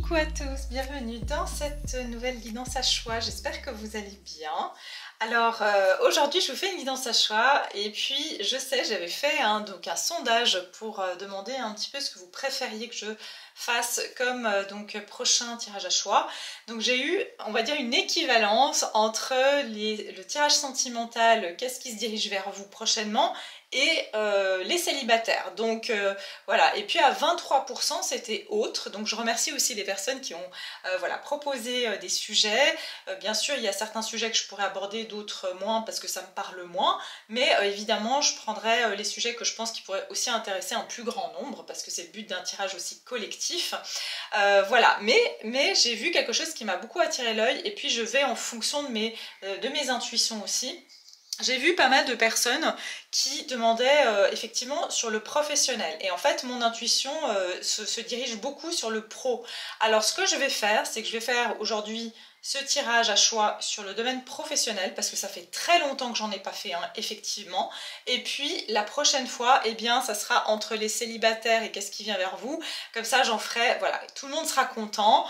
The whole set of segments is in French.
Coucou à tous, bienvenue dans cette nouvelle guidance à choix, j'espère que vous allez bien. Alors aujourd'hui je vous fais une guidance à choix et puis je sais j'avais fait un sondage pour demander un petit peu ce que vous préfériez que je fasse comme prochain tirage à choix. Donc j'ai eu, on va dire, une équivalence entre le tirage sentimental, qu'est-ce qui se dirige vers vous prochainement, et les célibataires. Donc voilà, et puis à 23% c'était autre. Donc je remercie aussi les personnes qui ont proposé des sujets. Bien sûr il y a certains sujets que je pourrais aborder, d'autres moins parce que ça me parle moins, mais évidemment je prendrai les sujets que je pense qui pourraient aussi intéresser un plus grand nombre parce que c'est le but d'un tirage aussi collectif. Voilà, mais j'ai vu quelque chose qui m'a beaucoup attiré l'œil et puis je vais en fonction de mes intuitions aussi. J'ai vu pas mal de personnes qui demandaient effectivement sur le professionnel. Et en fait, mon intuition se dirige beaucoup sur le pro. Alors, ce que je vais faire, c'est que je vais faire aujourd'hui ce tirage à choix sur le domaine professionnel parce que ça fait très longtemps que j'en ai pas fait un, effectivement. Et puis, la prochaine fois, eh bien, ça sera entre les célibataires et qu'est-ce qui vient vers vous. Comme ça, j'en ferai, voilà, tout le monde sera content.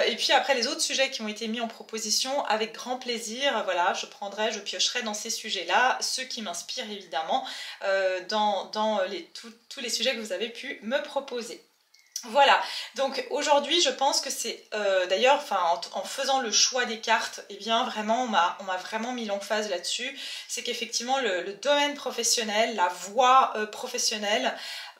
Et puis après, les autres sujets qui ont été mis en proposition, avec grand plaisir, voilà, je piocherai dans ces sujets-là, ceux qui m'inspirent évidemment, dans tous les sujets que vous avez pu me proposer. Voilà, donc aujourd'hui je pense que c'est d'ailleurs en faisant le choix des cartes, eh bien vraiment on m'a vraiment mis l'emphase là-dessus, c'est qu'effectivement le domaine professionnel, la voie professionnelle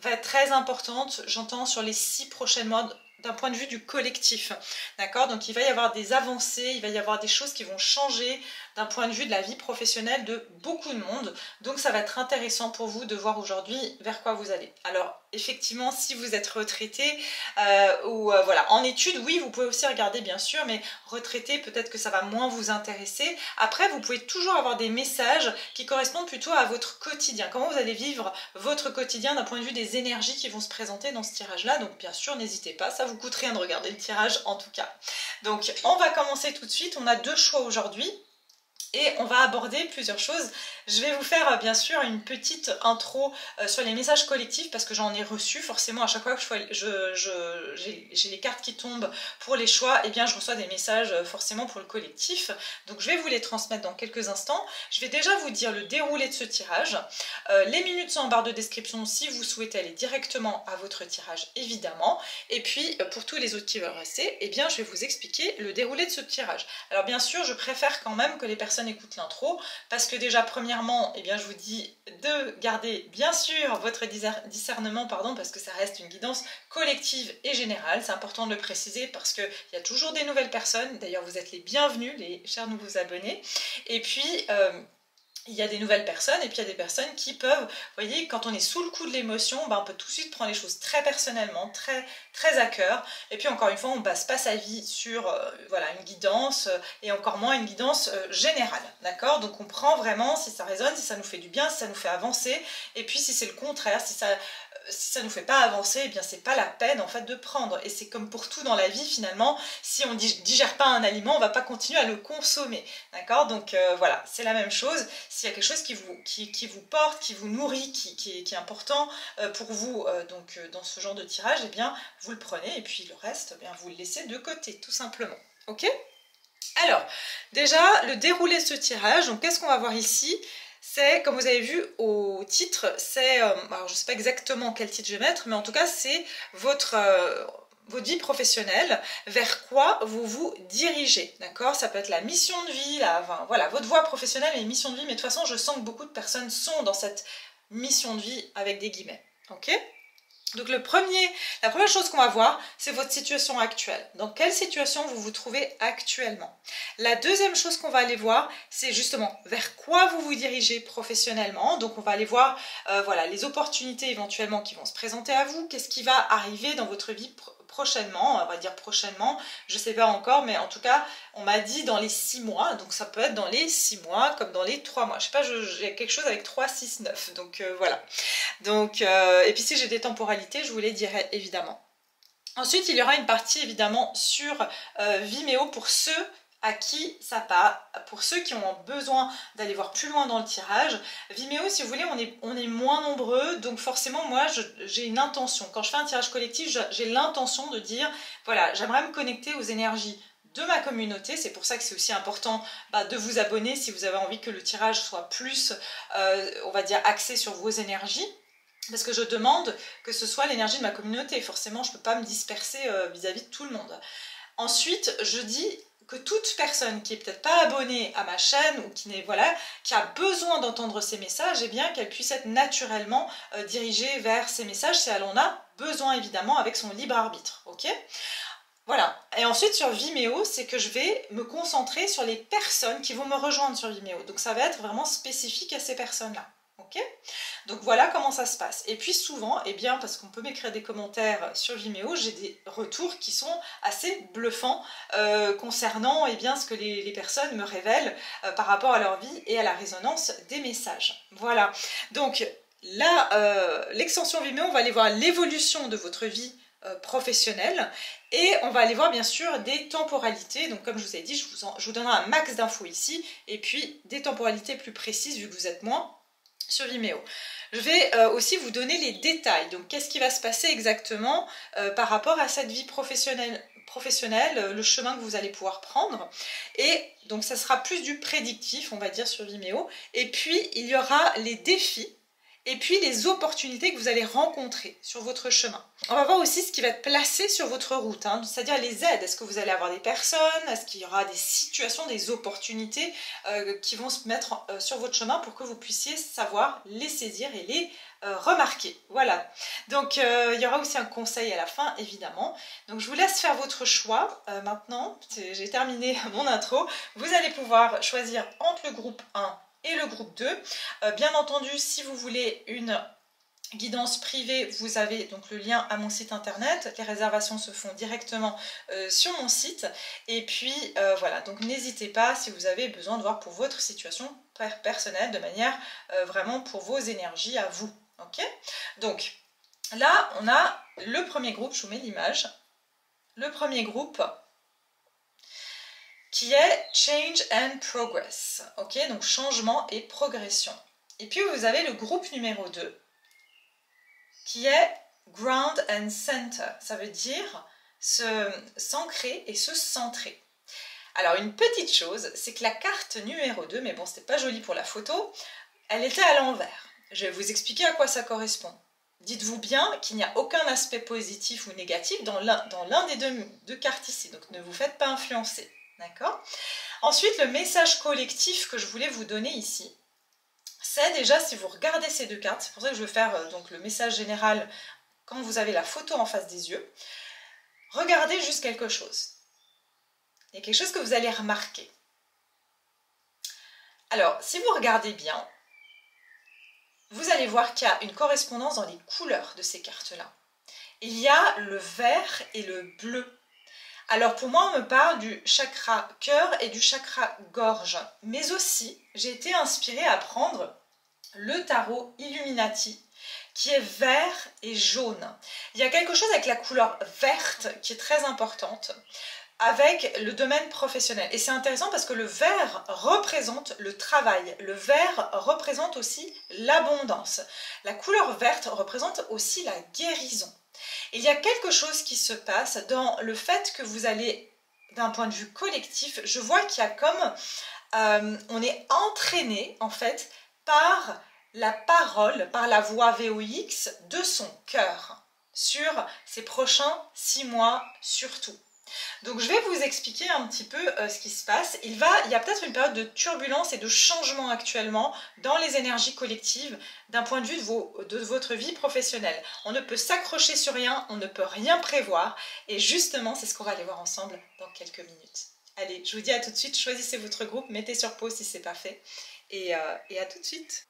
va être très importante, j'entends, sur les 6 prochains mois d'un point de vue du collectif, d'accord? Donc il va y avoir des avancées, il va y avoir des choses qui vont changer d'un point de vue de la vie professionnelle de beaucoup de monde, donc ça va être intéressant pour vous de voir aujourd'hui vers quoi vous allez. Alors effectivement, si vous êtes retraité voilà, en études, oui, vous pouvez aussi regarder bien sûr, mais retraité, peut-être que ça va moins vous intéresser. Après, vous pouvez toujours avoir des messages qui correspondent plutôt à votre quotidien, comment vous allez vivre votre quotidien d'un point de vue des énergies qui vont se présenter dans ce tirage-là. Donc bien sûr, n'hésitez pas, ça vous coûte rien de regarder le tirage en tout cas. Donc on va commencer tout de suite, on a 2 choix aujourd'hui. Et on va aborder plusieurs choses. Je vais vous faire bien sûr une petite intro sur les messages collectifs parce que j'en ai reçu forcément à chaque fois que j'ai les cartes qui tombent pour les choix, et bien je reçois des messages forcément pour le collectif. Donc je vais vous les transmettre dans quelques instants. Je vais déjà vous dire le déroulé de ce tirage. Les minutes sont en barre de description si vous souhaitez aller directement à votre tirage évidemment. Et puis pour tous les autres qui veulent rester, eh bien je vais vous expliquer le déroulé de ce tirage. Alors bien sûr je préfère quand même que les personnes écoutent l'intro parce que déjà premièrement, eh bien je vous dis de garder bien sûr votre discernement, parce que ça reste une guidance collective et générale. C'est important de le préciser parce qu'il y a toujours des nouvelles personnes. D'ailleurs vous êtes les bienvenus, les chers nouveaux abonnés. Et puis il y a des nouvelles personnes et puis il y a des personnes qui peuvent, vous voyez, quand on est sous le coup de l'émotion, on peut tout de suite prendre les choses très personnellement, très, très à cœur. Et puis encore une fois, on ne base pas sa vie sur voilà, une guidance et encore moins une guidance générale, d'accord? Donc on prend vraiment si ça résonne, si ça nous fait du bien, si ça nous fait avancer. Et puis si c'est le contraire, si ça nous fait pas avancer, eh bien c'est pas la peine en fait de prendre. Et c'est comme pour tout dans la vie finalement, si on digère pas un aliment, on va pas continuer à le consommer, d'accord? Donc voilà, c'est la même chose. S'il y a quelque chose qui vous porte, qui vous nourrit, qui est important pour vous dans ce genre de tirage, eh bien vous le prenez et puis le reste, eh bien, vous le laissez de côté tout simplement, ok? Alors déjà le déroulé de ce tirage, donc qu'est-ce qu'on va voir ici? C'est, comme vous avez vu au titre, c'est, alors je ne sais pas exactement quel titre je vais mettre, mais en tout cas c'est votre vie professionnelle, vers quoi vous vous dirigez, d'accord? Ça peut être la mission de vie, voilà, votre voie professionnelle et mission de vie, mais de toute façon je sens que beaucoup de personnes sont dans cette mission de vie avec des guillemets, ok? Donc la première chose qu'on va voir, c'est votre situation actuelle. Dans quelle situation vous vous trouvez actuellement? La deuxième chose qu'on va aller voir, c'est justement vers quoi vous vous dirigez professionnellement. Donc on va aller voir voilà, les opportunités éventuellement qui vont se présenter à vous. Qu'est-ce qui va arriver dans votre vie prochainement, on va dire prochainement, je ne sais pas encore, mais en tout cas, on m'a dit dans les 6 mois, donc ça peut être dans les 6 mois comme dans les 3 mois. Je sais pas, j'ai quelque chose avec 3, 6, 9, donc voilà. Donc, et puis si j'ai des temporalités, je vous les dirai évidemment. Ensuite, il y aura une partie évidemment sur Vimeo pour ceux à qui ça parle. Pour ceux qui ont besoin d'aller voir plus loin dans le tirage, Vimeo, si vous voulez, on est moins nombreux, donc forcément, moi, j'ai une intention. Quand je fais un tirage collectif, j'ai l'intention de dire, voilà, j'aimerais me connecter aux énergies de ma communauté. C'est pour ça que c'est aussi important de vous abonner si vous avez envie que le tirage soit plus, on va dire, axé sur vos énergies. Parce que je demande que ce soit l'énergie de ma communauté. Forcément, je ne peux pas me disperser vis-à-vis de tout le monde. Ensuite, je dis que toute personne qui est peut-être pas abonnée à ma chaîne ou qui a besoin d'entendre ces messages, eh bien qu'elle puisse être naturellement dirigée vers ces messages si elle en a besoin, évidemment, avec son libre arbitre. Ok ? Voilà. Et ensuite, sur Vimeo, c'est que je vais me concentrer sur les personnes qui vont me rejoindre sur Vimeo. Donc, ça va être vraiment spécifique à ces personnes-là. Ok ? Donc voilà comment ça se passe. Et puis souvent, eh bien, parce qu'on peut m'écrire des commentaires sur Vimeo, j'ai des retours qui sont assez bluffants concernant eh bien, ce que les personnes me révèlent par rapport à leur vie et à la résonance des messages. Voilà. Donc là, l'extension Vimeo, on va aller voir l'évolution de votre vie professionnelle et on va aller voir bien sûr des temporalités. Donc comme je vous ai dit, je vous donnerai un max d'infos ici et puis des temporalités plus précises vu que vous êtes moins sur Vimeo. Je vais aussi vous donner les détails. Donc, qu'est-ce qui va se passer exactement par rapport à cette vie professionnelle, le chemin que vous allez pouvoir prendre. Et donc, ça sera plus du prédictif, on va dire, sur Vimeo. Et puis, il y aura les défis et puis les opportunités que vous allez rencontrer sur votre chemin. On va voir aussi ce qui va être placé sur votre route, hein, c'est-à-dire les aides. Est-ce que vous allez avoir des personnes? Est-ce qu'il y aura des situations, des opportunités qui vont se mettre sur votre chemin pour que vous puissiez savoir les saisir et les remarquer. Voilà. Donc, il y aura aussi un conseil à la fin, évidemment. Donc, je vous laisse faire votre choix. Maintenant, j'ai terminé mon intro. Vous allez pouvoir choisir entre le groupe 1 et le groupe 2. Bien entendu, si vous voulez une guidance privée, vous avez donc le lien à mon site internet. Les réservations se font directement sur mon site. Et puis voilà, donc n'hésitez pas si vous avez besoin de voir pour votre situation personnelle, de manière vraiment pour vos énergies à vous. Ok ? Donc là, on a le premier groupe, je vous mets l'image. Le premier groupe qui est Change and Progress, ok, donc changement et progression. Et puis vous avez le groupe numéro 2, qui est Ground and Center, ça veut dire s'ancrer et se centrer. Alors une petite chose, c'est que la carte numéro 2, mais bon c'était pas joli pour la photo, elle était à l'envers. Je vais vous expliquer à quoi ça correspond. Dites-vous bien qu'il n'y a aucun aspect positif ou négatif dans l'un des deux cartes ici, donc ne vous faites pas influencer. D'accord ? Ensuite, le message collectif que je voulais vous donner ici, c'est déjà si vous regardez ces deux cartes, c'est pour ça que je vais faire donc, le message général quand vous avez la photo en face des yeux, regardez juste quelque chose. Il y a quelque chose que vous allez remarquer. Alors, si vous regardez bien, vous allez voir qu'il y a une correspondance dans les couleurs de ces cartes-là. Il y a le vert et le bleu. Alors pour moi, on me parle du chakra cœur et du chakra gorge. Mais aussi, j'ai été inspirée à prendre le tarot Illuminati, qui est vert et jaune. Il y a quelque chose avec la couleur verte qui est très importante, avec le domaine professionnel. Et c'est intéressant parce que le vert représente le travail. Le vert représente aussi l'abondance. La couleur verte représente aussi la guérison. Il y a quelque chose qui se passe dans le fait que vous allez, d'un point de vue collectif, je vois qu'il y a comme, on est entraîné en fait par la parole, par la voix VOX de son cœur sur ces prochains 6 mois surtout. Donc je vais vous expliquer un petit peu ce qui se passe. Il y a peut-être une période de turbulence et de changement actuellement dans les énergies collectives d'un point de vue de votre vie professionnelle. On ne peut s'accrocher sur rien, on ne peut rien prévoir et justement c'est ce qu'on va aller voir ensemble dans quelques minutes. Allez, je vous dis à tout de suite, choisissez votre groupe, mettez sur pause si ce n'est pas fait et à tout de suite.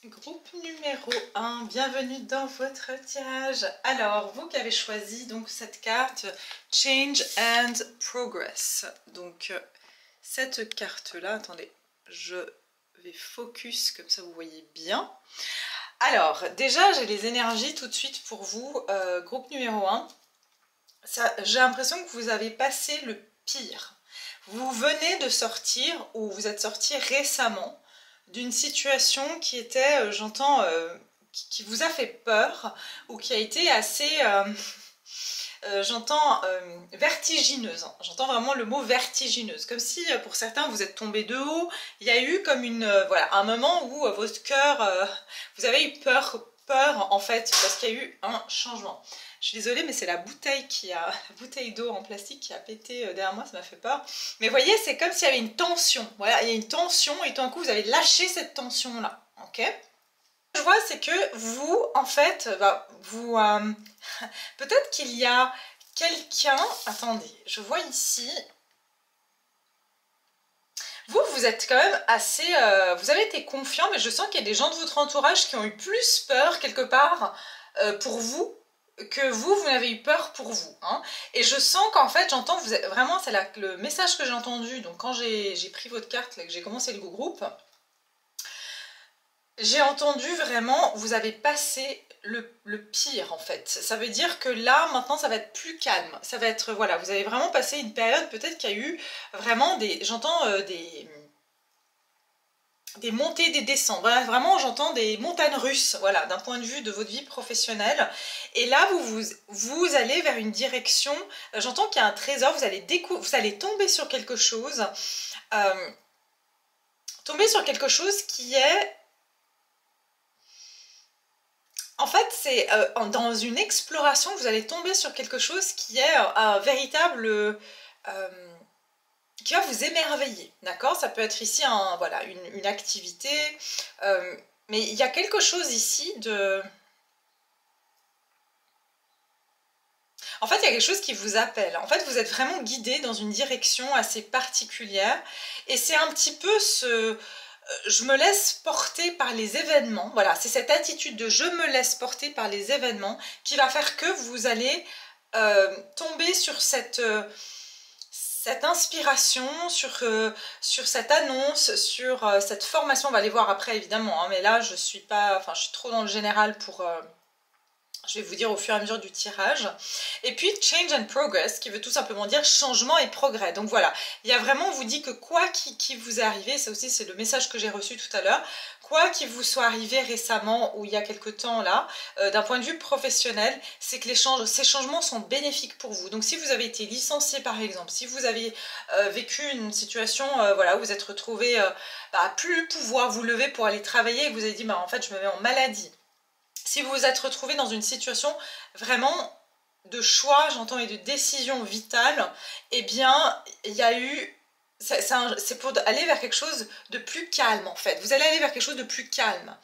Groupe numéro 1, bienvenue dans votre tirage. Alors, vous qui avez choisi donc cette carte Change and Progress. Donc, cette carte-là, attendez, je vais focus comme ça vous voyez bien. Alors, déjà, j'ai les énergies tout de suite pour vous. Groupe numéro 1, j'ai l'impression que vous avez passé le pire. vous venez de sortir ou vous êtes sorti récemment d'une situation qui était, j'entends, qui vous a fait peur ou qui a été assez, j'entends vertigineuse. J'entends vraiment le mot vertigineuse. Comme si pour certains vous êtes tombé de haut. Il y a eu comme une, voilà, un moment où votre cœur, vous avez eu peur en fait parce qu'il y a eu un changement. Je suis désolée mais c'est la bouteille la bouteille d'eau en plastique qui a pété derrière moi, ça m'a fait peur. Mais vous voyez, c'est comme s'il y avait une tension. Voilà, il y a une tension et tout d'un coup vous avez lâché cette tension là. Ok ? Ce que je vois, c'est que vous, en fait, vous peut-être qu'il y a quelqu'un. Attendez, je vois ici. Vous êtes quand même assez... vous avez été confiant, mais je sens qu'il y a des gens de votre entourage qui ont eu plus peur quelque part pour vous que vous n'avez eu peur pour vous. Hein. Et je sens qu'en fait, j'entends, vous êtes, vraiment, c'est le message que j'ai entendu, donc quand j'ai pris votre carte, là, que j'ai commencé le groupe, j'ai entendu vraiment, vous avez passé le pire en fait. Ça veut dire que là, maintenant, ça va être plus calme. Ça va être, voilà, vous avez vraiment passé une période peut-être qu'il y a eu vraiment j'entends des montées, des descentes. Voilà, vraiment, j'entends des montagnes russes, voilà, d'un point de vue de votre vie professionnelle. Et là, vous allez vers une direction, j'entends qu'il y a un trésor, vous allez tomber sur quelque chose, qui est... En fait, c'est dans une exploration que vous allez tomber sur quelque chose qui est un véritable... qui va vous émerveiller, d'accord? Ça peut être ici voilà, une activité, mais il y a quelque chose ici de... En fait, il y a quelque chose qui vous appelle. En fait, vous êtes vraiment guidé dans une direction assez particulière, et c'est un petit peu ce... je me laisse porter par les événements, voilà, c'est cette attitude de je me laisse porter par les événements qui va faire que vous allez tomber sur cette inspiration, sur cette annonce, sur cette formation. On va aller voir après évidemment, hein, mais là je suis trop dans le général pour... je vais vous dire au fur et à mesure du tirage. Et puis Change and Progress, qui veut tout simplement dire changement et progrès. Donc voilà, il y a vraiment, on vous dit que quoi qui vous est arrivé, ça aussi c'est le message que j'ai reçu tout à l'heure, quoi qui vous soit arrivé récemment ou il y a quelque temps là, d'un point de vue professionnel, c'est que ces changements sont bénéfiques pour vous. Donc si vous avez été licencié par exemple, si vous avez vécu une situation, voilà, où vous êtes retrouvé à plus pouvoir vous lever pour aller travailler et que vous avez dit bah, en fait je me mets en maladie. Si vous vous êtes retrouvé dans une situation vraiment de choix, j'entends, et de décision vitale, eh bien, il y a eu... C'est pour aller vers quelque chose de plus calme, en fait. Vous allez aller vers quelque chose de plus calme.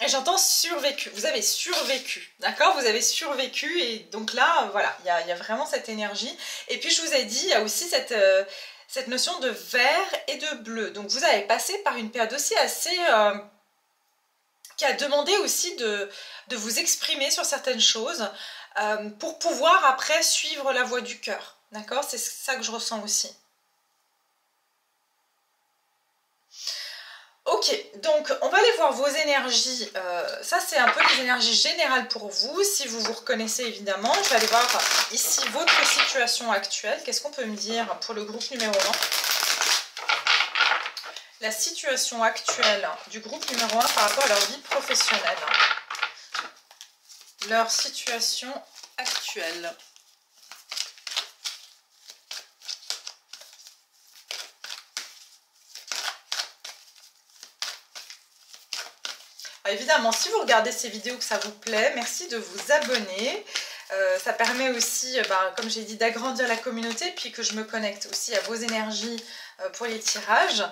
Et j'entends survécu. Vous avez survécu, d'accord? Vous avez survécu, et donc là, voilà, il y a vraiment cette énergie. Et puis, je vous ai dit, il y a aussi cette notion de vert et de bleu. Donc vous avez passé par une période aussi assez... qui a demandé aussi de vous exprimer sur certaines choses pour pouvoir après suivre la voie du cœur. D'accord? C'est ça que je ressens aussi. Ok, donc on va aller voir vos énergies. Ça c'est un peu les énergies générales pour vous, si vous vous reconnaissez évidemment. Je vais aller voir ici votre situation actuelle. Qu'est-ce qu'on peut me dire pour le groupe numéro 1? La situation actuelle du groupe numéro 1 par rapport à leur vie professionnelle. Leur situation actuelle. Alors évidemment, si vous regardez ces vidéos que ça vous plaît, merci de vous abonner. Ça permet aussi, comme j'ai dit, d'agrandir la communauté, puis que je me connecte aussi à vos énergies pour les tirages.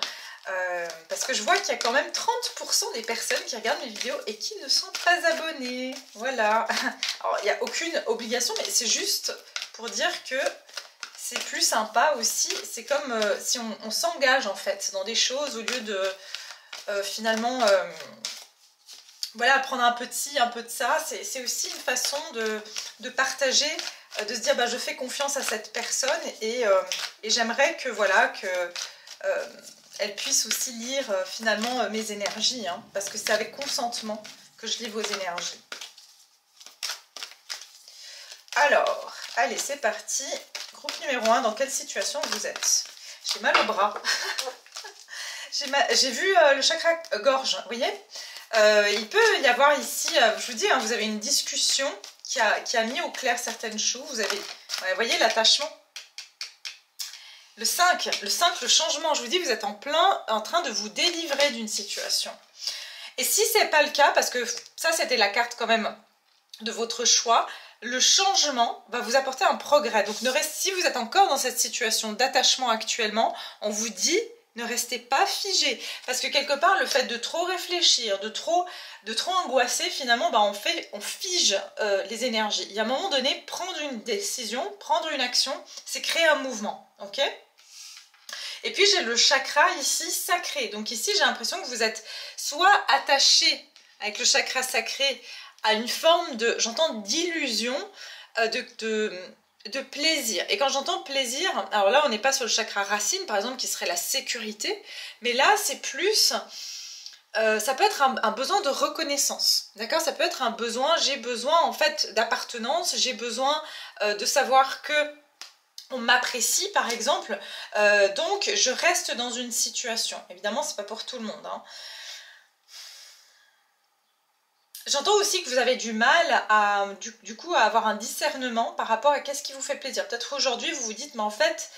Parce que je vois qu'il y a quand même 30% des personnes qui regardent mes vidéos et qui ne sont pas abonnées. Voilà. Alors, il n'y a aucune obligation, mais c'est juste pour dire que c'est plus sympa aussi. C'est comme si on s'engage en fait dans des choses au lieu de finalement... voilà, prendre un peu de ci, un peu de ça. C'est aussi une façon de partager, de se dire je fais confiance à cette personne et j'aimerais que voilà que... elle puisse aussi lire finalement mes énergies, hein, parce que c'est avec consentement que je lis vos énergies. Alors, allez, c'est parti. Groupe numéro 1, dans quelle situation vous êtes? J'ai mal au bras. J'ai vu le chakra gorge, vous voyez. Il peut y avoir ici, je vous dis, hein, vous avez une discussion qui a mis au clair certaines choses. Vous avez, ouais, vous voyez l'attachement. Le 5, le changement, je vous dis, vous êtes en train de vous délivrer d'une situation. Et si ce n'est pas le cas, parce que ça c'était la carte quand même de votre choix, le changement va vous apporter un progrès. Donc si vous êtes encore dans cette situation d'attachement actuellement, on vous dit ne restez pas figé. Parce que quelque part, le fait de trop réfléchir, de trop angoisser, finalement, bah, on fige les énergies. Il y a un moment donné, prendre une décision, prendre une action, c'est créer un mouvement. Ok ? Et puis j'ai le chakra ici sacré. Donc ici, j'ai l'impression que vous êtes soit attaché avec le chakra sacré à une forme de, j'entends, d'illusion, de plaisir. Et quand j'entends plaisir, alors là on n'est pas sur le chakra racine par exemple qui serait la sécurité, mais là c'est plus, ça peut être un besoin de reconnaissance, d'accord? Ça peut être un besoin, j'ai besoin en fait d'appartenance, j'ai besoin de savoir que on m'apprécie par exemple, donc je reste dans une situation. Évidemment c'est pas pour tout le monde, hein. J'entends aussi que vous avez du mal à, du coup, à avoir un discernement par rapport à qu'est-ce qui vous fait plaisir. Peut-être aujourd'hui, vous vous dites, mais en fait,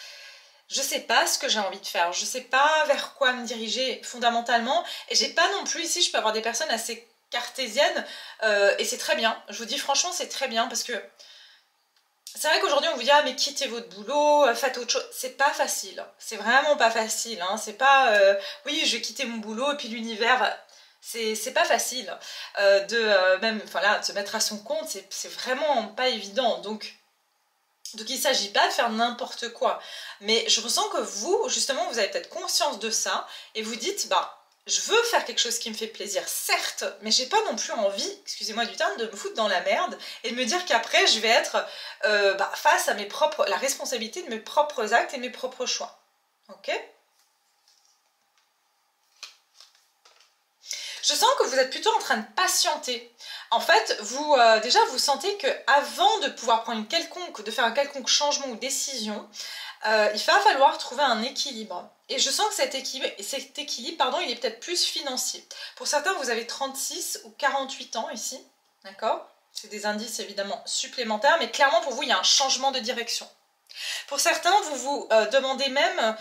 je ne sais pas ce que j'ai envie de faire. Je ne sais pas vers quoi me diriger fondamentalement. Et j'ai pas non plus, ici, je peux avoir des personnes assez cartésiennes. Et c'est très bien. Je vous dis, franchement, c'est très bien parce que c'est vrai qu'aujourd'hui, on vous dit, ah, mais quittez votre boulot, faites autre chose. C'est pas facile. C'est vraiment pas facile. Hein. C'est pas, oui, je vais quitter mon boulot et puis l'univers... C'est pas facile même voilà, de se mettre à son compte, c'est vraiment pas évident. Donc il ne s'agit pas de faire n'importe quoi. Mais je ressens que vous, justement, vous avez peut-être conscience de ça et vous dites, bah, je veux faire quelque chose qui me fait plaisir, certes, mais j'ai pas non plus envie, excusez-moi du terme, de me foutre dans la merde et de me dire qu'après je vais être face à la responsabilité de mes propres actes et mes propres choix. Ok ? Je sens que vous êtes plutôt en train de patienter. En fait, déjà, vous sentez qu'avant de pouvoir de faire un quelconque changement ou décision, il va falloir trouver un équilibre. Et je sens que cet équilibre, pardon, il est peut-être plus financier. Pour certains, vous avez 36 ou 48 ans ici, d'accord? C'est des indices évidemment supplémentaires, mais clairement pour vous, il y a un changement de direction. Pour certains, vous vous demandez même...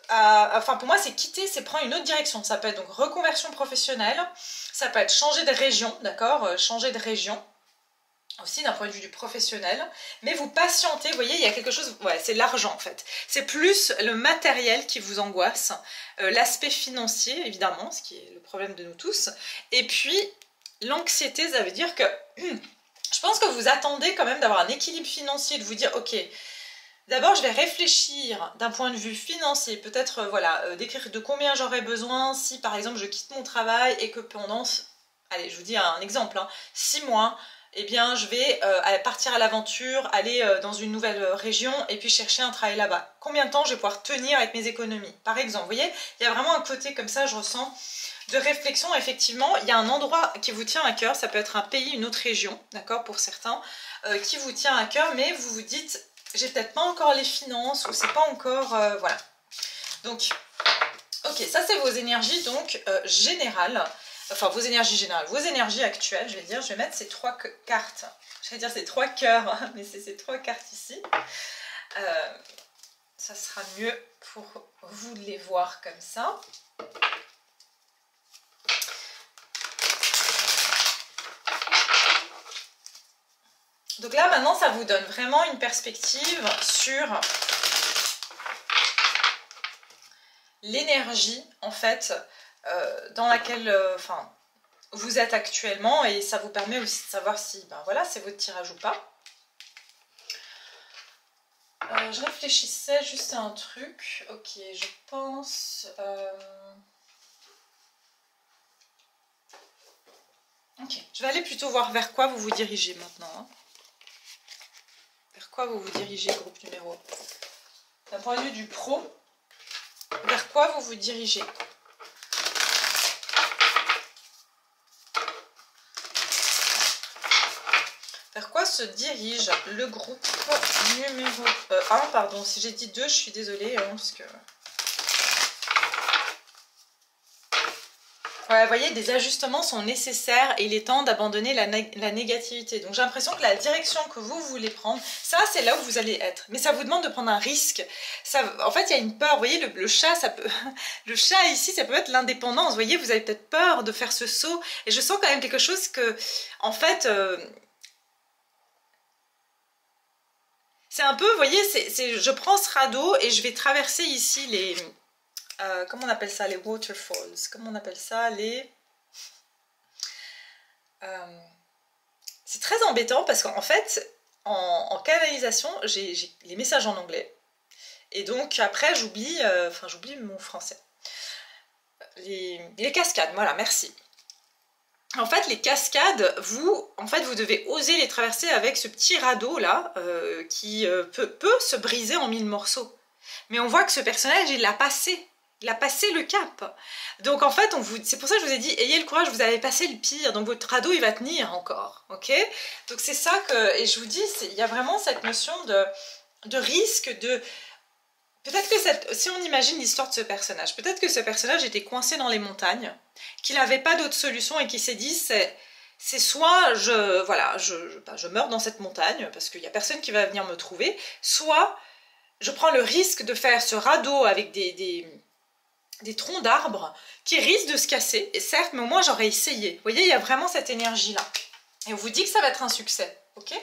enfin pour moi c'est quitter, c'est prendre une autre direction. Ça peut être donc reconversion professionnelle, ça peut être changer de région, d'accord, changer de région aussi d'un point de vue du professionnel, mais vous patientez, vous voyez, il y a quelque chose, ouais, c'est l'argent en fait, c'est plus le matériel qui vous angoisse, l'aspect financier évidemment, ce qui est le problème de nous tous, et puis l'anxiété, ça veut dire que je pense que vous attendez quand même d'avoir un équilibre financier, de vous dire ok, d'abord, je vais réfléchir d'un point de vue financier, peut-être voilà, d'écrire de combien j'aurais besoin si par exemple je quitte mon travail et que pendant, allez, je vous dis un exemple, hein, 6 mois, eh bien je vais partir à l'aventure, aller dans une nouvelle région et puis chercher un travail là-bas. Combien de temps je vais pouvoir tenir avec mes économies, par exemple, vous voyez, il y a vraiment un côté comme ça, je ressens, de réflexion, effectivement, il y a un endroit qui vous tient à cœur, ça peut être un pays, une autre région, d'accord, pour certains, qui vous tient à cœur, mais vous vous dites... j'ai peut-être pas encore les finances ou c'est pas encore... voilà. Donc, ok, ça c'est vos énergies donc générales. Enfin, vos énergies générales, vos énergies actuelles, je vais dire. Je vais mettre ces 3 cartes. Je vais dire ces 3 cœurs, hein, mais c'est ces 3 cartes ici. Ça sera mieux pour vous de les voir comme ça. Donc là, maintenant, ça vous donne vraiment une perspective sur l'énergie, en fait, dans laquelle vous êtes actuellement. Et ça vous permet aussi de savoir si, ben voilà, c'est votre tirage ou pas. Je réfléchissais juste à un truc. Ok, je pense... Ok, je vais aller plutôt voir vers quoi vous vous dirigez maintenant. Hein. Vers quoi vous vous dirigez, groupe numéro? D'un point de vue du pro, vers quoi vous vous dirigez? Vers quoi se dirige le groupe numéro 1, pardon, si j'ai dit 2, je suis désolée, hein, parce que... Ouais, vous voyez, des ajustements sont nécessaires et il est temps d'abandonner la négativité. Donc j'ai l'impression que la direction que vous voulez prendre, ça c'est là où vous allez être. Mais ça vous demande de prendre un risque. Ça, en fait, il y a une peur. Vous voyez, le chat, ça peut... le chat ici, ça peut être l'indépendance. Vous voyez, vous avez peut-être peur de faire ce saut. Et je sens quand même quelque chose que, en fait... c'est un peu, vous voyez, je prends ce radeau et je vais traverser ici les... comment on appelle ça? Les waterfalls. Comment on appelle ça? Les... c'est très embêtant parce qu'en fait, en canalisation, j'ai les messages en anglais. Et donc après, j'oublie mon français. Les cascades, voilà, merci. En fait, les cascades, vous devez oser les traverser avec ce petit radeau là qui peut se briser en 1000 morceaux. Mais on voit que ce personnage, il l'a passé. Il a passé le cap. Donc en fait, c'est pour ça que je vous ai dit, ayez le courage, vous avez passé le pire. Donc votre radeau, il va tenir encore. Ok? Donc c'est ça que... Et je vous dis, il y a vraiment cette notion de risque, de... Peut-être que si on imagine l'histoire de ce personnage, peut-être que ce personnage était coincé dans les montagnes, qu'il n'avait pas d'autre solution et qu'il s'est dit, c'est soit je meurs dans cette montagne parce qu'il n'y a personne qui va venir me trouver, soit je prends le risque de faire ce radeau avec des troncs d'arbres qui risquent de se casser, et certes, mais au moins j'aurais essayé. Vous voyez, il y a vraiment cette énergie-là. Et on vous dit que ça va être un succès, ok?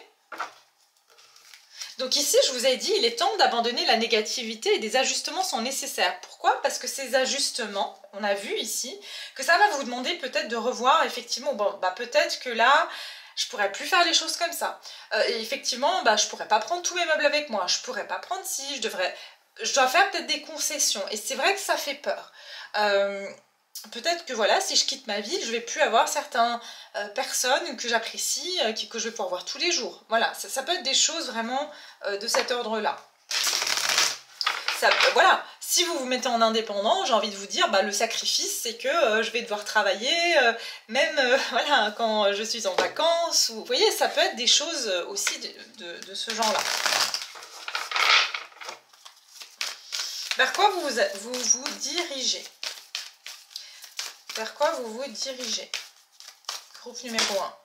Donc ici, je vous ai dit, il est temps d'abandonner la négativité et des ajustements sont nécessaires. Pourquoi? Parce que ces ajustements, on a vu ici, que ça va vous demander peut-être de revoir, effectivement, bon, bah peut-être que là, je pourrais plus faire les choses comme ça. Et effectivement, bah, je pourrais pas prendre tous mes meubles avec moi, je pourrais pas prendre ci, je dois faire peut-être des concessions. Et c'est vrai que ça fait peur. Peut-être que voilà, si je quitte ma ville, je vais plus avoir certaines personnes que j'apprécie, que je vais pouvoir voir tous les jours. Voilà, ça peut être des choses vraiment de cet ordre-là. Voilà, si vous vous mettez en indépendant, j'ai envie de vous dire, bah, le sacrifice, c'est que je vais devoir travailler, même voilà, quand je suis en vacances. Vous voyez, ça peut être des choses aussi de ce genre-là. Vers quoi vous vous dirigez? Vers quoi vous vous dirigez? Groupe numéro 1.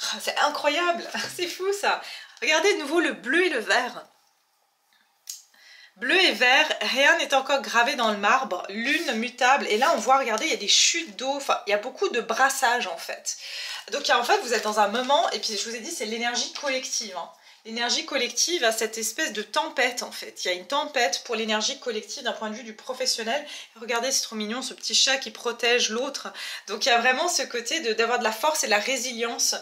Oh, c'est incroyable, c'est fou ça. Regardez de nouveau le bleu et le vert. Bleu et vert, rien n'est encore gravé dans le marbre, lune mutable. Et là, on voit, regardez, il y a des chutes d'eau, enfin, il y a beaucoup de brassage en fait. Donc en fait, vous êtes dans un moment, et puis je vous ai dit, c'est l'énergie collective. Hein. L'énergie collective a cette espèce de tempête en fait. Il y a une tempête pour l'énergie collective d'un point de vue du professionnel. Regardez, c'est trop mignon, ce petit chat qui protège l'autre. Donc il y a vraiment ce côté d'avoir de la force et de la résilience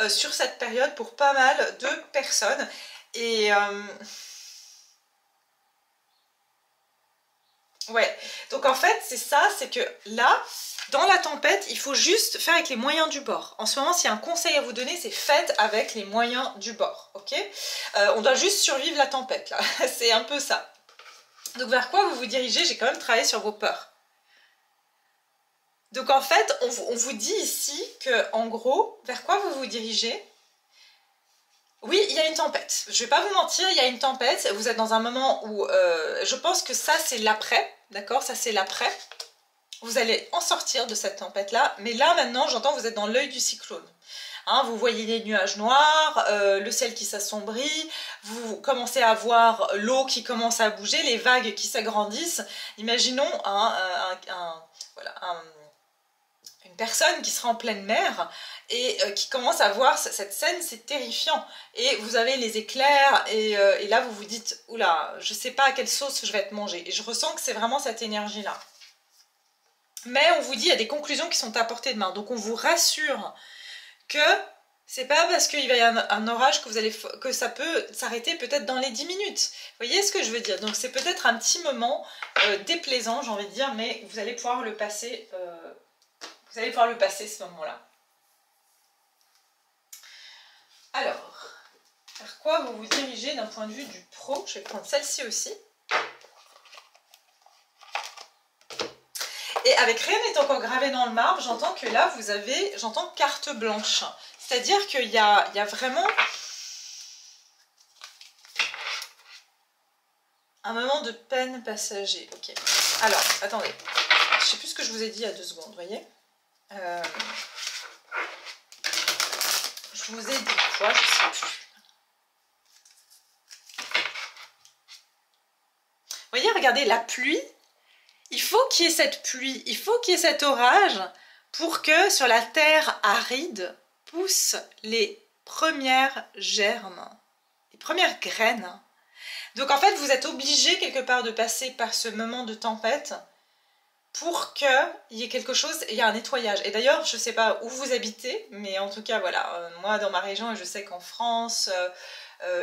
sur cette période pour pas mal de personnes. Et... ouais, donc en fait c'est ça, c'est que là, dans la tempête, il faut juste faire avec les moyens du bord. En ce moment, s'il y a un conseil à vous donner, c'est faites avec les moyens du bord, ok? On doit juste survivre la tempête, là, c'est un peu ça. Donc vers quoi vous vous dirigez? J'ai quand même travaillé sur vos peurs. Donc en fait, on vous dit ici que, en gros, vers quoi vous vous dirigez? Oui, il y a une tempête. Je ne vais pas vous mentir, il y a une tempête. Vous êtes dans un moment où je pense que ça, c'est l'après. D'accord? Ça, c'est l'après. Vous allez en sortir de cette tempête-là. Mais là, maintenant, j'entends que vous êtes dans l'œil du cyclone. Hein, vous voyez les nuages noirs, le ciel qui s'assombrit. Vous commencez à voir l'eau qui commence à bouger, les vagues qui s'agrandissent. Imaginons une personne qui sera en pleine mer et qui commence à voir cette scène, c'est terrifiant. Et vous avez les éclairs et là vous vous dites, oula, je sais pas à quelle sauce je vais être mangée. Et je ressens que c'est vraiment cette énergie-là. Mais on vous dit, il y a des conclusions qui sont à portée de main. Donc on vous rassure que c'est pas parce qu'il va y avoir un orage que ça peut s'arrêter peut-être dans les 10 minutes. Vous voyez ce que je veux dire? Donc c'est peut-être un petit moment déplaisant, j'ai envie de dire, mais vous allez pouvoir le passer... vous allez pouvoir le passer ce moment-là. Alors, vers quoi vous vous dirigez d'un point de vue du pro? Je vais prendre celle-ci aussi. Et avec rien n'est encore gravé dans le marbre, j'entends que là, j'entends carte blanche. C'est-à-dire qu'il y a vraiment un moment de peine passager. Ok. Alors, attendez. Je sais plus ce que je vous ai dit il y a 2 secondes, vous voyez. Je vous ai dit quoi, je sais plus. Vous voyez, regardez, la pluie, il faut qu'il y ait cette pluie, il faut qu'il y ait cet orage pour que sur la terre aride poussent les premières germes, les premières graines. Donc en fait, vous êtes obligé quelque part de passer par ce moment de tempête pour qu'il y ait quelque chose, il y a un nettoyage. Et d'ailleurs, je ne sais pas où vous habitez, mais en tout cas, voilà, moi dans ma région, et je sais qu'en France,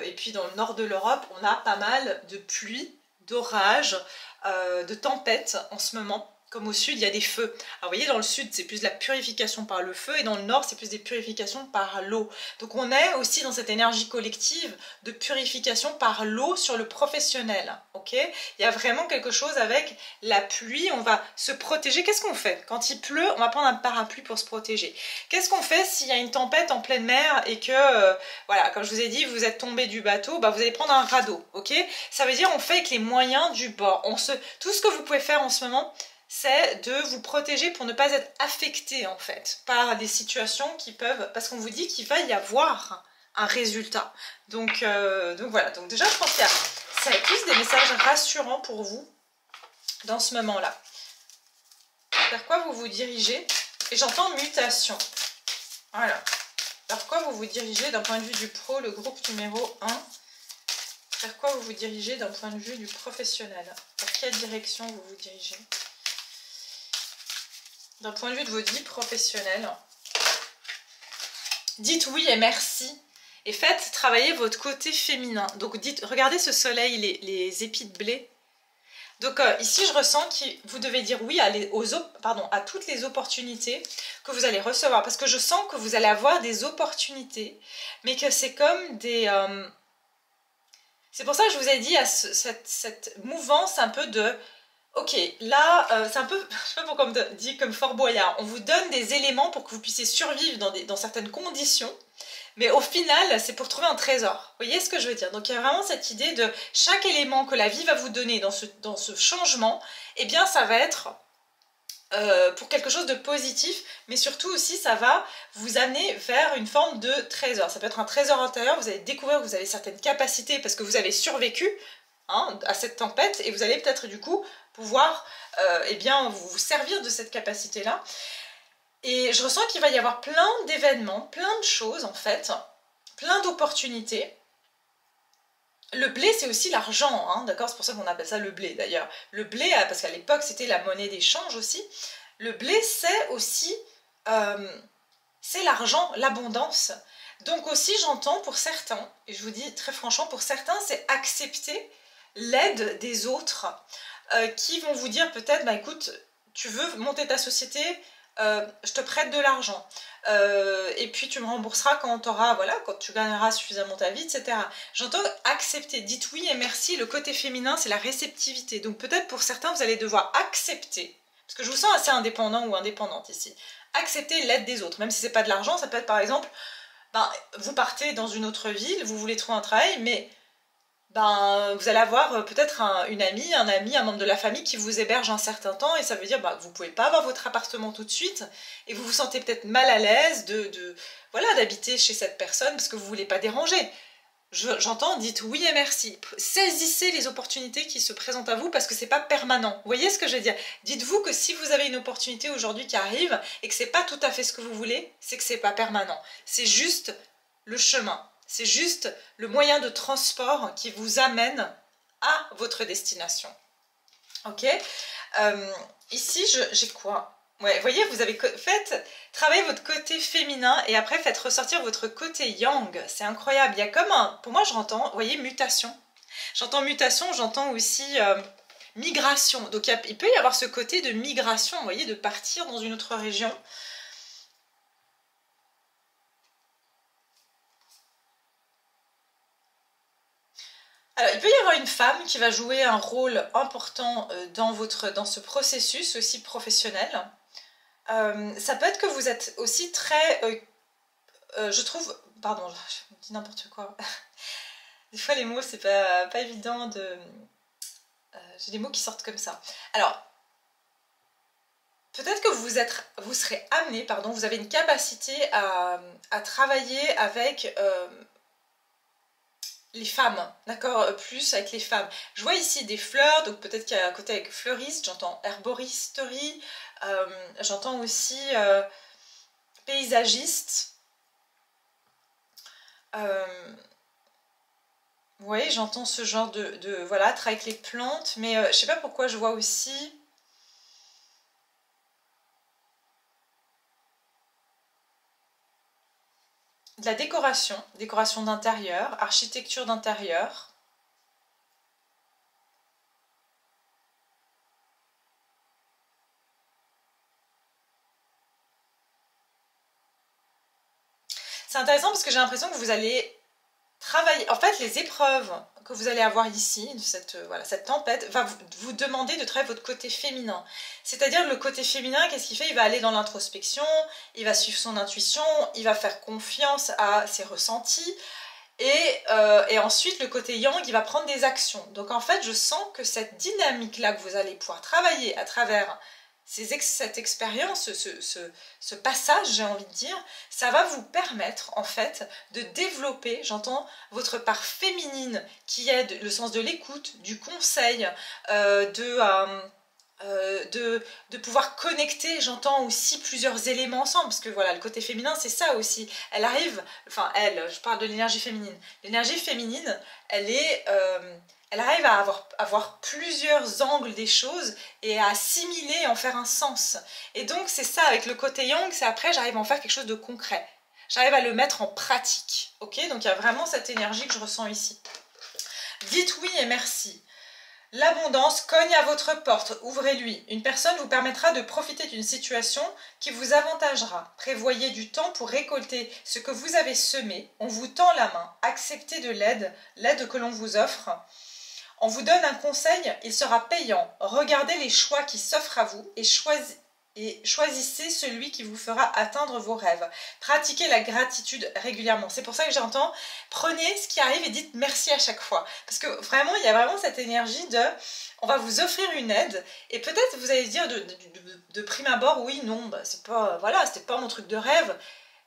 et puis dans le nord de l'Europe, on a pas mal de pluie, d'orages, de tempêtes en ce moment. Comme au sud, il y a des feux. Alors vous voyez, dans le sud, c'est plus de la purification par le feu, et dans le nord, c'est plus des purifications par l'eau. Donc on est aussi dans cette énergie collective de purification par l'eau sur le professionnel. Ok ? Il y a vraiment quelque chose avec la pluie, on va se protéger. Qu'est-ce qu'on fait? Quand il pleut, on va prendre un parapluie pour se protéger. Qu'est-ce qu'on fait s'il y a une tempête en pleine mer et que, voilà, comme je vous ai dit, vous êtes tombé du bateau, bah, vous allez prendre un radeau. Ok ? Ça veut dire on fait avec les moyens du bord. Tout ce que vous pouvez faire en ce moment, c'est de vous protéger pour ne pas être affecté en fait par des situations qui peuvent, parce qu'on vous dit qu'il va y avoir un résultat. Donc voilà, donc déjà je pense qu'il y a ça plus des messages rassurants pour vous dans ce moment-là. Vers quoi vous vous dirigez? Et j'entends mutation. Voilà. Vers quoi vous vous dirigez d'un point de vue du pro, le groupe numéro 1? Vers quoi vous vous dirigez d'un point de vue du professionnel? Vers quelle direction vous vous dirigez? D'un point de vue de votre vie professionnelle, dites oui et merci et faites travailler votre côté féminin. Donc dites, regardez ce soleil, les épis de blé. Donc ici je ressens que vous devez dire oui à toutes les opportunités que vous allez recevoir. Parce que je sens que vous allez avoir des opportunités, mais que c'est comme des... C'est pour ça que je vous ai dit à cette mouvance un peu de... Ok, là, c'est un peu, je sais pas pourquoi on me dit comme Fort Boyard, on vous donne des éléments pour que vous puissiez survivre dans certaines conditions, mais au final, c'est pour trouver un trésor. Vous voyez ce que je veux dire? Donc il y a vraiment cette idée de chaque élément que la vie va vous donner dans ce changement, eh bien ça va être pour quelque chose de positif, mais surtout aussi ça va vous amener vers une forme de trésor. Ça peut être un trésor intérieur, vous allez découvrir que vous avez certaines capacités parce que vous avez survécu à cette tempête, et vous allez peut-être du coup pouvoir eh bien, vous servir de cette capacité-là. Et je ressens qu'il va y avoir plein d'événements, plein de choses en fait, plein d'opportunités. Le blé, c'est aussi l'argent, hein, d'accord? C'est pour ça qu'on appelle ça le blé d'ailleurs. Le blé, parce qu'à l'époque c'était la monnaie d'échange aussi. Le blé, c'est aussi c'est l'argent, l'abondance. Donc aussi j'entends pour certains, et je vous dis très franchement, pour certains c'est accepter l'aide des autres qui vont vous dire peut-être, bah écoute, tu veux monter ta société, je te prête de l'argent. Et puis tu me rembourseras quand voilà, quand tu gagneras suffisamment ta vie, etc. J'entends accepter, dites oui et merci. Le côté féminin, c'est la réceptivité. Donc peut-être pour certains, vous allez devoir accepter, parce que je vous sens assez indépendant ou indépendante ici, accepter l'aide des autres, même si c'est pas de l'argent. Ça peut être par exemple, ben, vous partez dans une autre ville, vous voulez trouver un travail, mais ben, vous allez avoir peut-être une amie, un ami, un membre de la famille qui vous héberge un certain temps, et ça veut dire que vous ne pouvez pas avoir votre appartement tout de suite, et vous vous sentez peut-être mal à l'aise voilà, d'habiter chez cette personne parce que vous ne voulez pas déranger. J'entends, dites oui et merci. Saisissez les opportunités qui se présentent à vous parce que c'est pas permanent. Vous voyez ce que je veux dire? Dites-vous que si vous avez une opportunité aujourd'hui qui arrive et que c'est pas tout à fait ce que vous voulez, c'est que c'est pas permanent. C'est juste le chemin. C'est juste le moyen de transport qui vous amène à votre destination. Ok? Ici, j'ai quoi? Ouais, vous voyez, vous avez travaillez votre côté féminin et après faites ressortir votre côté yang. C'est incroyable. Il y a comme pour moi, j'entends, vous voyez, mutation. J'entends mutation, j'entends aussi migration. Donc il peut y avoir ce côté de migration, vous voyez, de partir dans une autre région. Alors, il peut y avoir une femme qui va jouer un rôle important dans ce processus aussi professionnel. Ça peut être que vous êtes aussi très je trouve... Pardon, je dis n'importe quoi. Des fois les mots c'est pas évident de... j'ai des mots qui sortent comme ça. Alors, peut-être que vous serez amené, pardon, vous avez une capacité à travailler avec les femmes, d'accord, plus avec les femmes. Je vois ici des fleurs, donc peut-être qu'il y a un côté avec fleuriste, j'entends herboristerie, j'entends aussi paysagiste. Vous voyez, j'entends ce genre voilà, travailler avec les plantes, mais je sais pas pourquoi je vois aussi... de la décoration, décoration d'intérieur, architecture d'intérieur. C'est intéressant parce que j'ai l'impression que vous allez travailler... En fait, les épreuves que vous allez avoir ici, voilà, cette tempête, va vous demander de travailler votre côté féminin. C'est-à-dire le côté féminin, qu'est-ce qu'il fait? Il va aller dans l'introspection, il va suivre son intuition, il va faire confiance à ses ressentis. Et ensuite, le côté yang, il va prendre des actions. Donc en fait, je sens que cette dynamique-là que vous allez pouvoir travailler à travers cette expérience, ce passage, j'ai envie de dire, ça va vous permettre en fait de développer, j'entends, votre part féminine qui est le sens de l'écoute, du conseil, de pouvoir connecter, j'entends aussi plusieurs éléments ensemble, parce que voilà, le côté féminin c'est ça aussi, elle arrive, enfin je parle de l'énergie féminine, elle arrive à avoir plusieurs angles des choses et à assimiler, en faire un sens. Et donc c'est ça, avec le côté yang, c'est après j'arrive à en faire quelque chose de concret. J'arrive à le mettre en pratique. Ok, donc il y a vraiment cette énergie que je ressens ici. Dites oui et merci. L'abondance cogne à votre porte, ouvrez-lui. Une personne vous permettra de profiter d'une situation qui vous avantagera. Prévoyez du temps pour récolter ce que vous avez semé. On vous tend la main. Acceptez de l'aide que l'on vous offre. On vous donne un conseil, il sera payant. Regardez les choix qui s'offrent à vous et choisissez celui qui vous fera atteindre vos rêves. Pratiquez la gratitude régulièrement. C'est pour ça que j'entends, prenez ce qui arrive et dites merci à chaque fois. Parce que vraiment, il y a vraiment cette énergie de, on va vous offrir une aide et peut-être vous allez dire de prime abord, oui, non, bah, c'est pas, voilà, c'était pas mon truc de rêve,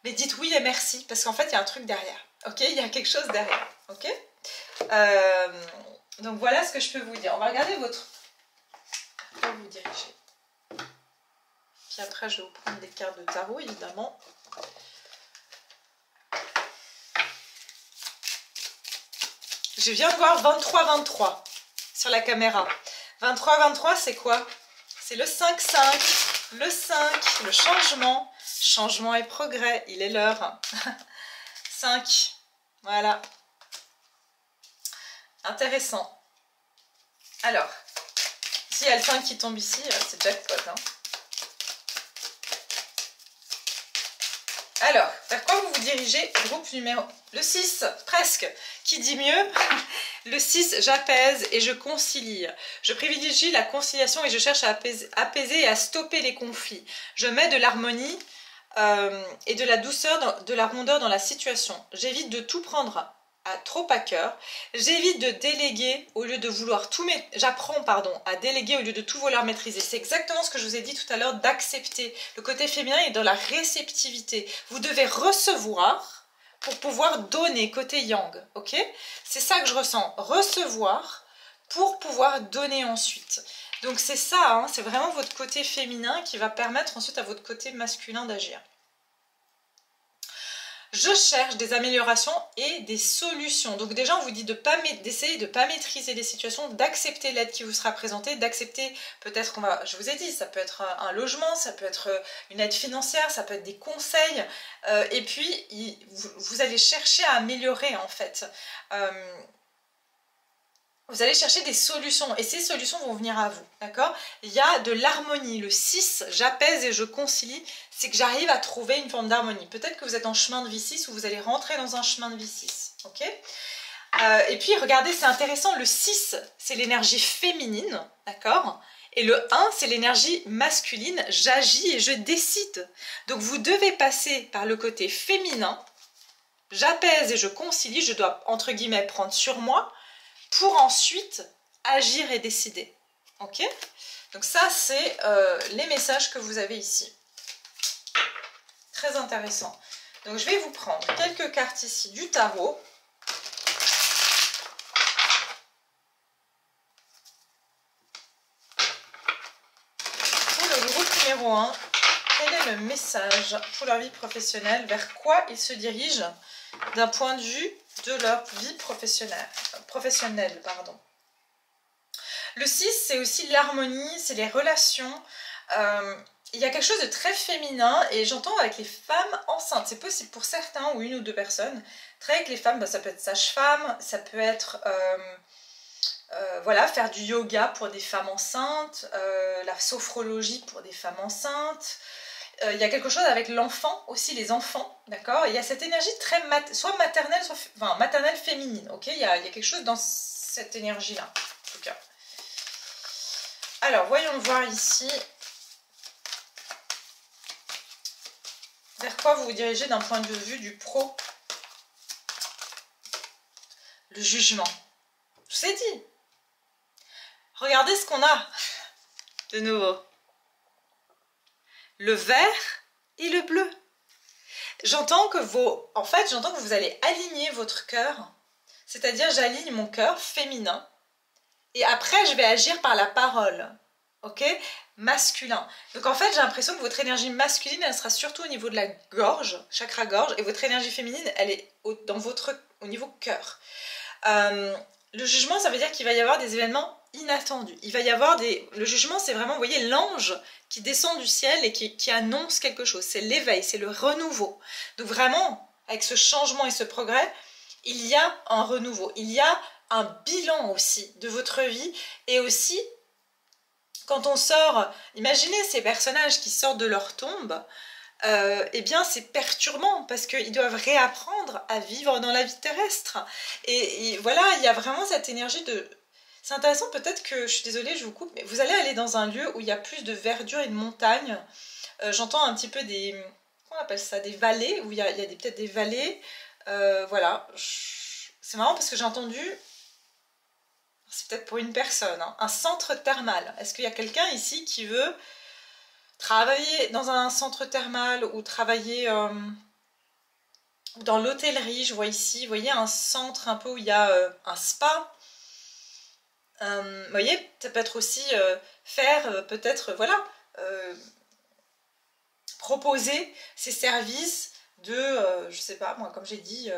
mais dites oui et merci parce qu'en fait, il y a un truc derrière. Ok, il y a quelque chose derrière. Ok. Donc voilà ce que je peux vous dire. On va regarder votre... Pour vous diriger. Puis après, je vais vous prendre des cartes de tarot, évidemment. Je viens de voir 23-23 sur la caméra. 23-23, c'est quoi? C'est le 5-5. Le 5, le changement. Changement et progrès, il est l'heure. 5, voilà. Intéressant. Alors, s'il y a le 5 qui tombe ici, c'est jackpot. Hein. Alors, vers quoi vous vous dirigez? Groupe numéro... Le 6, presque. Qui dit mieux? Le 6, j'apaise et je concilie. Je privilégie la conciliation et je cherche à apaiser et à stopper les conflits. Je mets de l'harmonie et de la douceur, de la rondeur dans la situation. J'évite de tout prendre trop à cœur. J'évite de déléguer au lieu de vouloir tout j'apprends à déléguer au lieu de tout vouloir maîtriser. C'est exactement ce que je vous ai dit tout à l'heure, d'accepter. Le côté féminin est dans la réceptivité. Vous devez recevoir pour pouvoir donner, côté yang, ok? C'est ça que je ressens, recevoir pour pouvoir donner ensuite. Donc c'est ça, hein, c'est vraiment votre côté féminin qui va permettre ensuite à votre côté masculin d'agir. Je cherche des améliorations et des solutions. Donc déjà, on vous dit d'essayer de ne pas maîtriser les situations, d'accepter l'aide qui vous sera présentée, d'accepter peut-être je vous ai dit, ça peut être un logement, ça peut être une aide financière, ça peut être des conseils. Et puis, vous allez chercher à améliorer en fait. Vous allez chercher des solutions et ces solutions vont venir à vous, d'accord? Il y a de l'harmonie. Le 6, j'apaise et je concilie, c'est que j'arrive à trouver une forme d'harmonie. Peut-être que vous êtes en chemin de vie 6 ou vous allez rentrer dans un chemin de vie 6, ok? Et puis, regardez, c'est intéressant, le 6, c'est l'énergie féminine, d'accord? Et le 1, c'est l'énergie masculine, j'agis et je décide. Donc, vous devez passer par le côté féminin j'apaise et je concilie, je dois, entre guillemets, prendre sur moi pour ensuite agir et décider. Ok? Donc ça, c'est les messages que vous avez ici. Très intéressant. Donc je vais vous prendre quelques cartes ici du tarot. Pour le groupe numéro 1, quel est le message pour leur vie professionnelle? Vers quoi ils se dirigent d'un point de vue de leur vie professionnelle, pardon. Le 6, c'est aussi l'harmonie, c'est les relations. Il y a quelque chose de très féminin et j'entends avec les femmes enceintes. C'est possible pour certains ou une ou deux personnes. Très avec les femmes, bah, ça peut être sage-femme, ça peut être voilà, faire du yoga pour des femmes enceintes, la sophrologie pour des femmes enceintes. Il y a quelque chose avec l'enfant aussi, les enfants, d'accord? Il y a cette énergie très soit maternelle, soit enfin, maternelle féminine, ok? Il y a quelque chose dans cette énergie-là, en tout cas. Alors, voyons voir ici. Vers quoi vous vous dirigez d'un point de vue du pro? Le jugement. Je vous ai dit. Regardez ce qu'on a de nouveau. Le vert et le bleu. J'entends que vous allez aligner votre cœur. C'est-à-dire, j'aligne mon cœur féminin. Et après, je vais agir par la parole. Ok? Masculin. Donc en fait, j'ai l'impression que votre énergie masculine, elle sera surtout au niveau de la gorge, chakra gorge, et votre énergie féminine, elle est au niveau cœur. Le jugement, ça veut dire qu'il va y avoir des événements inattendus. Il va y avoir le jugement, c'est vraiment, vous voyez, l'ange qui descend du ciel et qui annonce quelque chose. C'est l'éveil, c'est le renouveau. Donc vraiment, avec ce changement et ce progrès, il y a un renouveau. Il y a un bilan aussi de votre vie et aussi quand on sort, imaginez ces personnages qui sortent de leur tombe, eh bien c'est perturbant parce qu'ils doivent réapprendre à vivre dans la vie terrestre. Et voilà, il y a vraiment cette énergie de... C'est intéressant, peut-être que, je suis désolée, je vous coupe, mais vous allez aller dans un lieu où il y a plus de verdure et de montagne. J'entends un petit peu des... Comment on appelle ça? Des vallées, où il y a peut-être des vallées. Voilà. C'est marrant parce que j'ai entendu... C'est peut-être pour une personne, hein, un centre thermal. Est-ce qu'il y a quelqu'un ici qui veut travailler dans un centre thermal ou travailler dans l'hôtellerie? Je vois ici, vous voyez, un centre un peu où il y a un spa. Vous voyez, ça peut être aussi faire peut-être, voilà, proposer ces services de, je sais pas, moi, comme j'ai dit...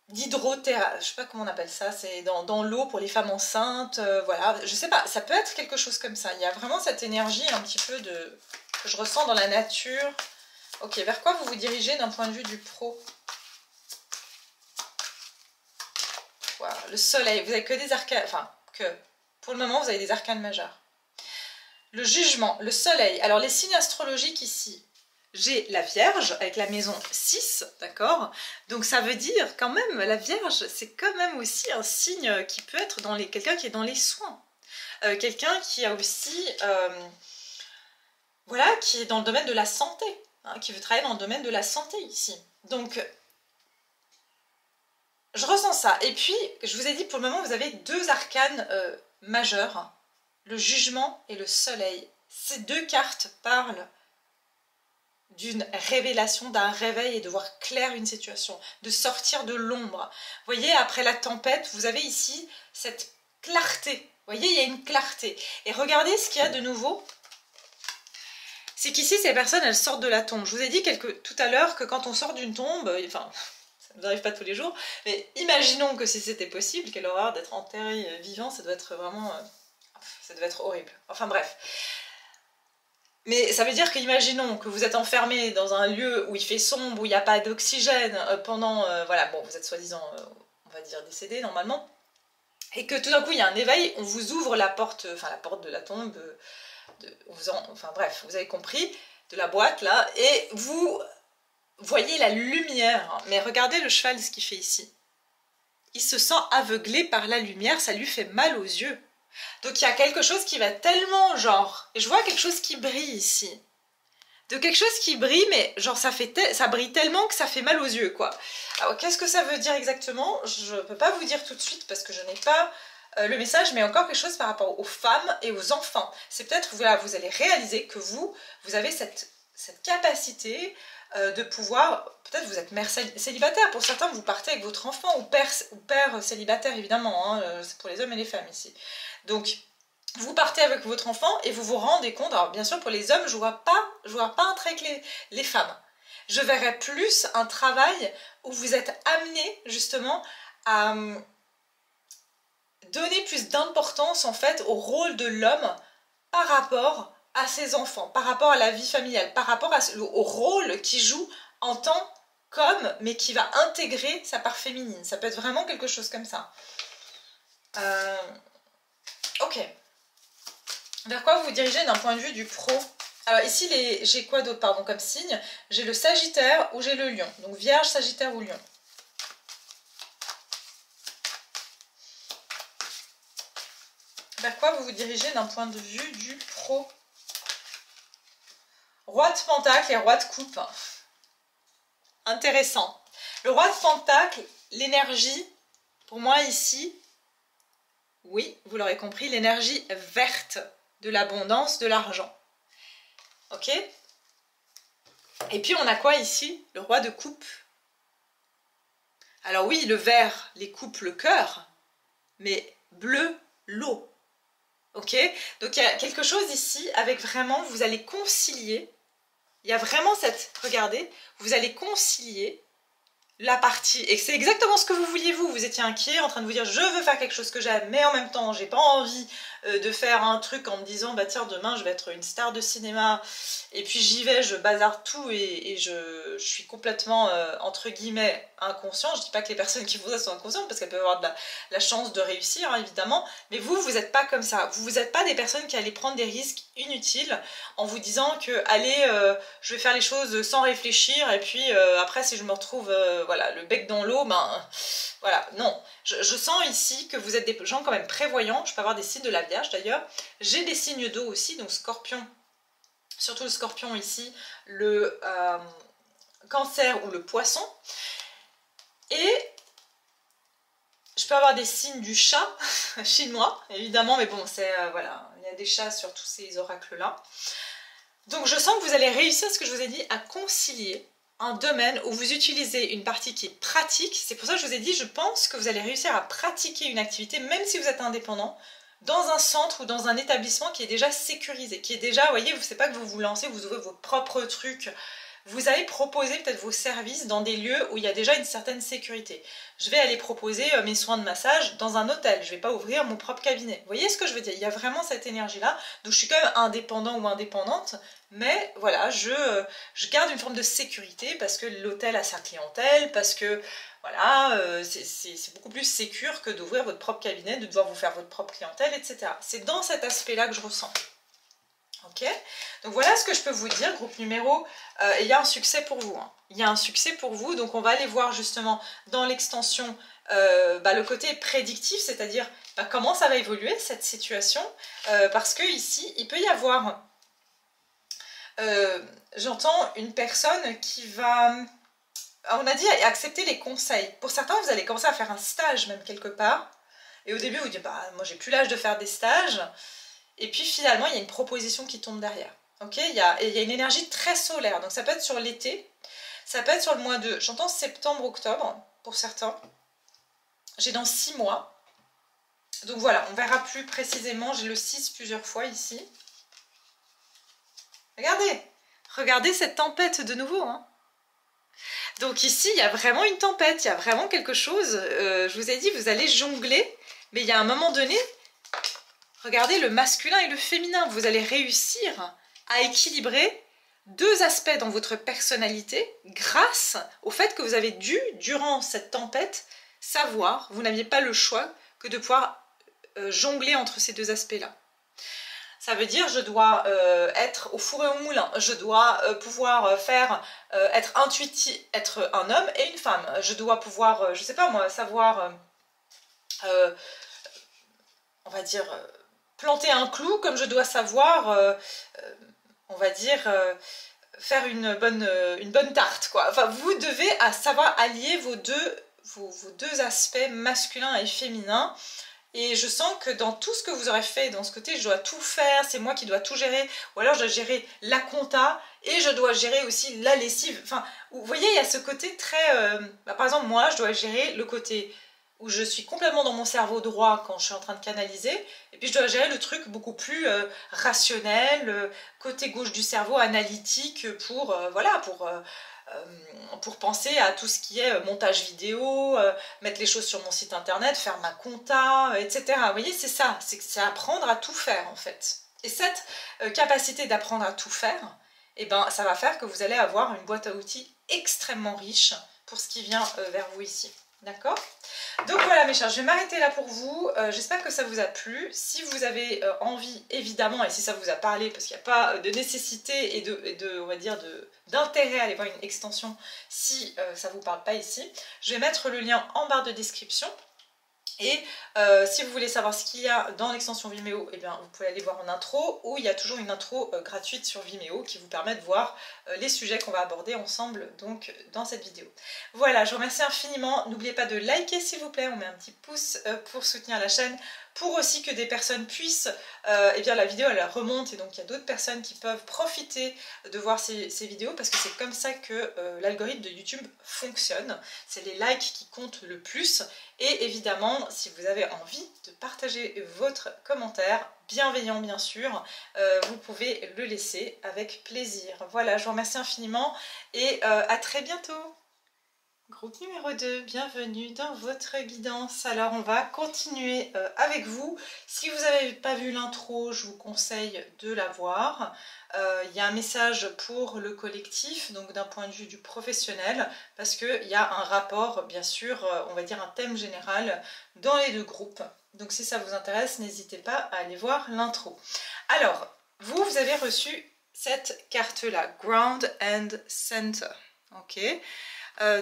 d'hydrothérapie, je sais pas comment on appelle ça, c'est dans l'eau pour les femmes enceintes, voilà, je sais pas, ça peut être quelque chose comme ça. Il y a vraiment cette énergie un petit peu que je ressens dans la nature. Ok, vers quoi vous vous dirigez d'un point de vue du pro? Voilà, le soleil, vous avez que des arcanes, enfin, pour le moment vous avez des arcanes majeures. Le jugement, le soleil, alors les signes astrologiques ici, j'ai la Vierge avec la maison 6, d'accord? Donc ça veut dire quand même, la Vierge, c'est quand même aussi un signe qui peut être dans quelqu'un qui est dans les soins. Quelqu'un qui a aussi, voilà, qui est dans le domaine de la santé, hein, qui veut travailler dans le domaine de la santé ici. Donc, je ressens ça. Et puis, je vous ai dit, pour le moment, vous avez deux arcanes majeurs, le jugement et le soleil. Ces deux cartes parlent d'une révélation, d'un réveil et de voir clair une situation, de sortir de l'ombre. Vous voyez, après la tempête, vous avez ici cette clarté. Vous voyez, il y a une clarté. Et regardez ce qu'il y a de nouveau. C'est qu'ici, ces personnes, elles sortent de la tombe. Je vous ai dit tout à l'heure que quand on sort d'une tombe, enfin, ça ne nous arrive pas tous les jours, mais imaginons que si c'était possible, quelle horreur d'être enterré vivant, ça doit être vraiment... ça doit être horrible. Enfin bref. Mais ça veut dire qu'imaginons que vous êtes enfermé dans un lieu où il fait sombre, où il n'y a pas d'oxygène pendant... voilà, bon, vous êtes soi-disant, on va dire, décédé normalement. Et que tout d'un coup, il y a un éveil, on vous ouvre la porte, enfin la porte de la tombe, enfin bref, vous avez compris, de la boîte là, et vous voyez la lumière. Mais regardez le cheval, ce qu'il fait ici. Il se sent aveuglé par la lumière, ça lui fait mal aux yeux. Donc il y a quelque chose qui va tellement genre, et je vois quelque chose qui brille ici. de quelque chose qui brille, mais genre ça brille tellement que ça fait mal aux yeux, quoi. Alors qu'est-ce que ça veut dire exactement? Je peux pas vous dire tout de suite parce que je n'ai pas le message, mais encore quelque chose par rapport aux femmes et aux enfants. C'est peut-être, voilà, vous allez réaliser que vous avez cette capacité de pouvoir, peut-être vous êtes mère célibataire, pour certains vous partez avec votre enfant, ou père célibataire évidemment, hein, c'est pour les hommes et les femmes ici. Donc vous partez avec votre enfant et vous vous rendez compte, alors bien sûr pour les hommes je vois pas un trait avec les femmes. Je verrais plus un travail où vous êtes amené justement à donner plus d'importance en fait au rôle de l'homme par rapport à ses enfants, par rapport à la vie familiale, par rapport au rôle qu'il joue en tant qu'homme, mais qui va intégrer sa part féminine. Ça peut être vraiment quelque chose comme ça. Ok. Vers quoi vous vous dirigez d'un point de vue du pro? Alors ici, j'ai quoi d'autre, pardon, comme signe? J'ai le Sagittaire ou j'ai le Lion. Donc Vierge, Sagittaire ou Lion. Vers quoi vous vous dirigez d'un point de vue du pro? Roi de Pentacle et Roi de Coupe. Intéressant. Le Roi de Pentacle, l'énergie, pour moi ici, oui, vous l'aurez compris, l'énergie verte de l'abondance, de l'argent. Ok? Et puis on a quoi ici? Le Roi de Coupe. Alors oui, le vert, les coupes, le cœur, mais bleu, l'eau. Ok? Donc il y a quelque chose ici avec vraiment, vous allez concilier. Il y a vraiment cette, regardez, vous allez concilier la partie, et c'est exactement ce que vous vouliez vous étiez inquiet, en train de vous dire je veux faire quelque chose que j'aime, mais en même temps j'ai pas envie de faire un truc en me disant bah tiens demain je vais être une star de cinéma, et puis j'y vais, je bazarde tout et je suis complètement entre guillemets inconscient. Je dis pas que les personnes qui font ça sont inconscientes parce qu'elles peuvent avoir de la chance de réussir hein, évidemment, mais vous n'êtes pas comme ça, vous n'êtes pas des personnes qui allez prendre des risques inutiles en vous disant que allez je vais faire les choses sans réfléchir et puis après si je me retrouve voilà, le bec dans l'eau, ben voilà, non. Je sens ici que vous êtes des gens quand même prévoyants. Je peux avoir des signes de la Vierge d'ailleurs. J'ai des signes d'eau aussi, donc Scorpion, surtout le Scorpion ici, le Cancer ou le Poisson. Et je peux avoir des signes du chat chinois, évidemment, mais bon, c'est voilà, il y a des chats sur tous ces oracles-là. Donc je sens que vous allez réussir, ce que je vous ai dit, à concilier un domaine où vous utilisez une partie qui est pratique. C'est pour ça que je vous ai dit, je pense que vous allez réussir à pratiquer une activité, même si vous êtes indépendant, dans un centre ou dans un établissement qui est déjà sécurisé, qui est déjà, vous voyez, c'est pas que vous vous lancez, vous ouvrez vos propres trucs. Vous allez proposer peut-être vos services dans des lieux où il y a déjà une certaine sécurité. Je vais aller proposer mes soins de massage dans un hôtel, je ne vais pas ouvrir mon propre cabinet. Vous voyez ce que je veux dire? Il y a vraiment cette énergie-là. Donc je suis quand même indépendant ou indépendante, mais voilà, je garde une forme de sécurité parce que l'hôtel a sa clientèle, parce que voilà, c'est beaucoup plus sécure que d'ouvrir votre propre cabinet, de devoir vous faire votre propre clientèle, etc. C'est dans cet aspect-là que je ressens. Ok, donc voilà ce que je peux vous dire, groupe numéro, il y a un succès pour vous, hein. Il y a un succès pour vous, donc on va aller voir justement dans l'extension le côté prédictif, c'est-à-dire comment ça va évoluer cette situation, parce que ici, il peut y avoir, j'entends une personne qui va, on a dit accepter les conseils. Pour certains, vous allez commencer à faire un stage même quelque part, et au début vous dites, bah moi j'ai plus l'âge de faire des stages. Et puis finalement, il y a une proposition qui tombe derrière. Okay, il y a une énergie très solaire. Donc ça peut être sur l'été, ça peut être sur le mois de, j'entends septembre, octobre, pour certains. J'ai dans 6 mois. Donc voilà, on verra plus précisément. J'ai le 6 plusieurs fois ici. Regardez cette tempête de nouveau. Hein. Donc ici, il y a vraiment une tempête, il y a vraiment quelque chose. Je vous ai dit, vous allez jongler, mais il y a un moment donné... Regardez le masculin et le féminin, vous allez réussir à équilibrer deux aspects dans votre personnalité grâce au fait que vous avez dû, durant cette tempête, savoir, vous n'aviez pas le choix que de pouvoir jongler entre ces deux aspects-là. Ça veut dire je dois être au four et au moulin, je dois pouvoir être intuitif, être un homme et une femme, je dois pouvoir, je sais pas moi, savoir, on va dire... planter un clou, comme je dois savoir, on va dire, faire une bonne tarte, quoi. Enfin, vous devez savoir allier vos deux aspects masculins et féminins. Et je sens que dans tout ce que vous aurez fait, dans ce côté, je dois tout faire, c'est moi qui dois tout gérer, ou alors je dois gérer la compta, et je dois gérer aussi la lessive. Enfin, vous voyez, il y a ce côté très... par exemple, moi, je dois gérer le côté où je suis complètement dans mon cerveau droit quand je suis en train de canaliser, et puis je dois gérer le truc beaucoup plus rationnel, côté gauche du cerveau, analytique, voilà, pour penser à tout ce qui est montage vidéo, mettre les choses sur mon site internet, faire ma compta, etc. Vous voyez, c'est ça, c'est apprendre à tout faire en fait. Et cette capacité d'apprendre à tout faire, eh ben, ça va faire que vous allez avoir une boîte à outils extrêmement riche pour ce qui vient vers vous ici. D'accord? Donc voilà mes chers, je vais m'arrêter là pour vous. J'espère que ça vous a plu. Si vous avez envie, évidemment, et si ça vous a parlé, parce qu'il n'y a pas de nécessité et on va dire d'intérêt à aller voir une extension si ça ne vous parle pas ici, je vais mettre le lien en barre de description. Et si vous voulez savoir ce qu'il y a dans l'extension Vimeo, eh bien, vous pouvez aller voir en intro, où il y a toujours une intro gratuite sur Vimeo qui vous permet de voir les sujets qu'on va aborder ensemble donc, dans cette vidéo. Voilà, je vous remercie infiniment. N'oubliez pas de liker s'il vous plaît, on met un petit pouce pour soutenir la chaîne, pour aussi que des personnes puissent, eh bien la vidéo elle remonte et donc il y a d'autres personnes qui peuvent profiter de voir ces vidéos parce que c'est comme ça que l'algorithme de YouTube fonctionne. C'est les likes qui comptent le plus et évidemment si vous avez envie de partager votre commentaire, bienveillant bien sûr, vous pouvez le laisser avec plaisir. Voilà, je vous remercie infiniment et à très bientôt. Groupe numéro 2, bienvenue dans votre guidance. Alors on va continuer avec vous. Si vous n'avez pas vu l'intro, je vous conseille de la voir. Il y a un message pour le collectif, donc d'un point de vue du professionnel, parce qu'il y a un rapport, bien sûr, on va dire un thème général dans les deux groupes. Donc si ça vous intéresse, n'hésitez pas à aller voir l'intro. Alors, vous avez reçu cette carte-là, Ground and Center. Ok.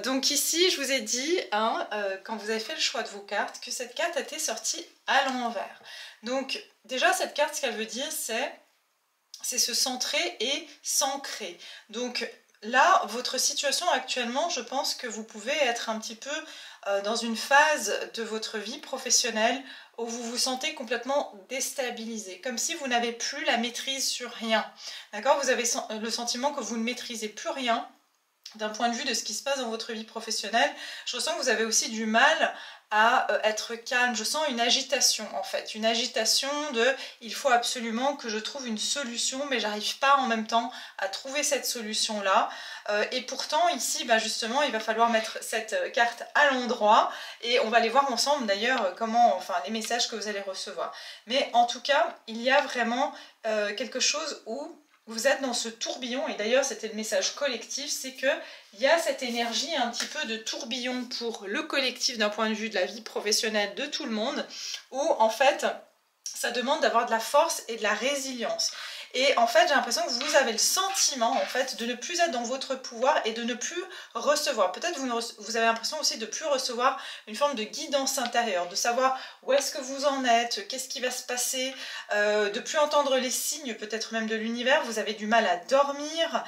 Donc ici, je vous ai dit, hein, quand vous avez fait le choix de vos cartes, que cette carte a été sortie à l'envers. Donc déjà, cette carte, ce qu'elle veut dire, c'est se centrer et s'ancrer. Donc là, votre situation actuellement, je pense que vous pouvez être un petit peu dans une phase de votre vie professionnelle où vous vous sentez complètement déstabilisé, comme si vous n'avez plus la maîtrise sur rien. D'accord? Vous avez le sentiment que vous ne maîtrisez plus rien. D'un point de vue de ce qui se passe dans votre vie professionnelle, je ressens que vous avez aussi du mal à être calme. Je sens une agitation en fait, une agitation de il faut absolument que je trouve une solution, mais j'arrive pas en même temps à trouver cette solution là. Et pourtant ici, bah, justement, il va falloir mettre cette carte à l'endroit et on va aller voir ensemble d'ailleurs comment, enfin les messages que vous allez recevoir. Mais en tout cas, il y a vraiment quelque chose où vous êtes dans ce tourbillon, et d'ailleurs c'était le message collectif, c'est qu'il y a cette énergie un petit peu de tourbillon pour le collectif d'un point de vue de la vie professionnelle de tout le monde, où en fait ça demande d'avoir de la force et de la résilience. Et en fait, j'ai l'impression que vous avez le sentiment en fait de ne plus être dans votre pouvoir et de ne plus recevoir. Peut-être vous avez l'impression aussi de ne plus recevoir une forme de guidance intérieure, de savoir où est-ce que vous en êtes, qu'est-ce qui va se passer, de ne plus entendre les signes peut-être même de l'univers. Vous avez du mal à dormir,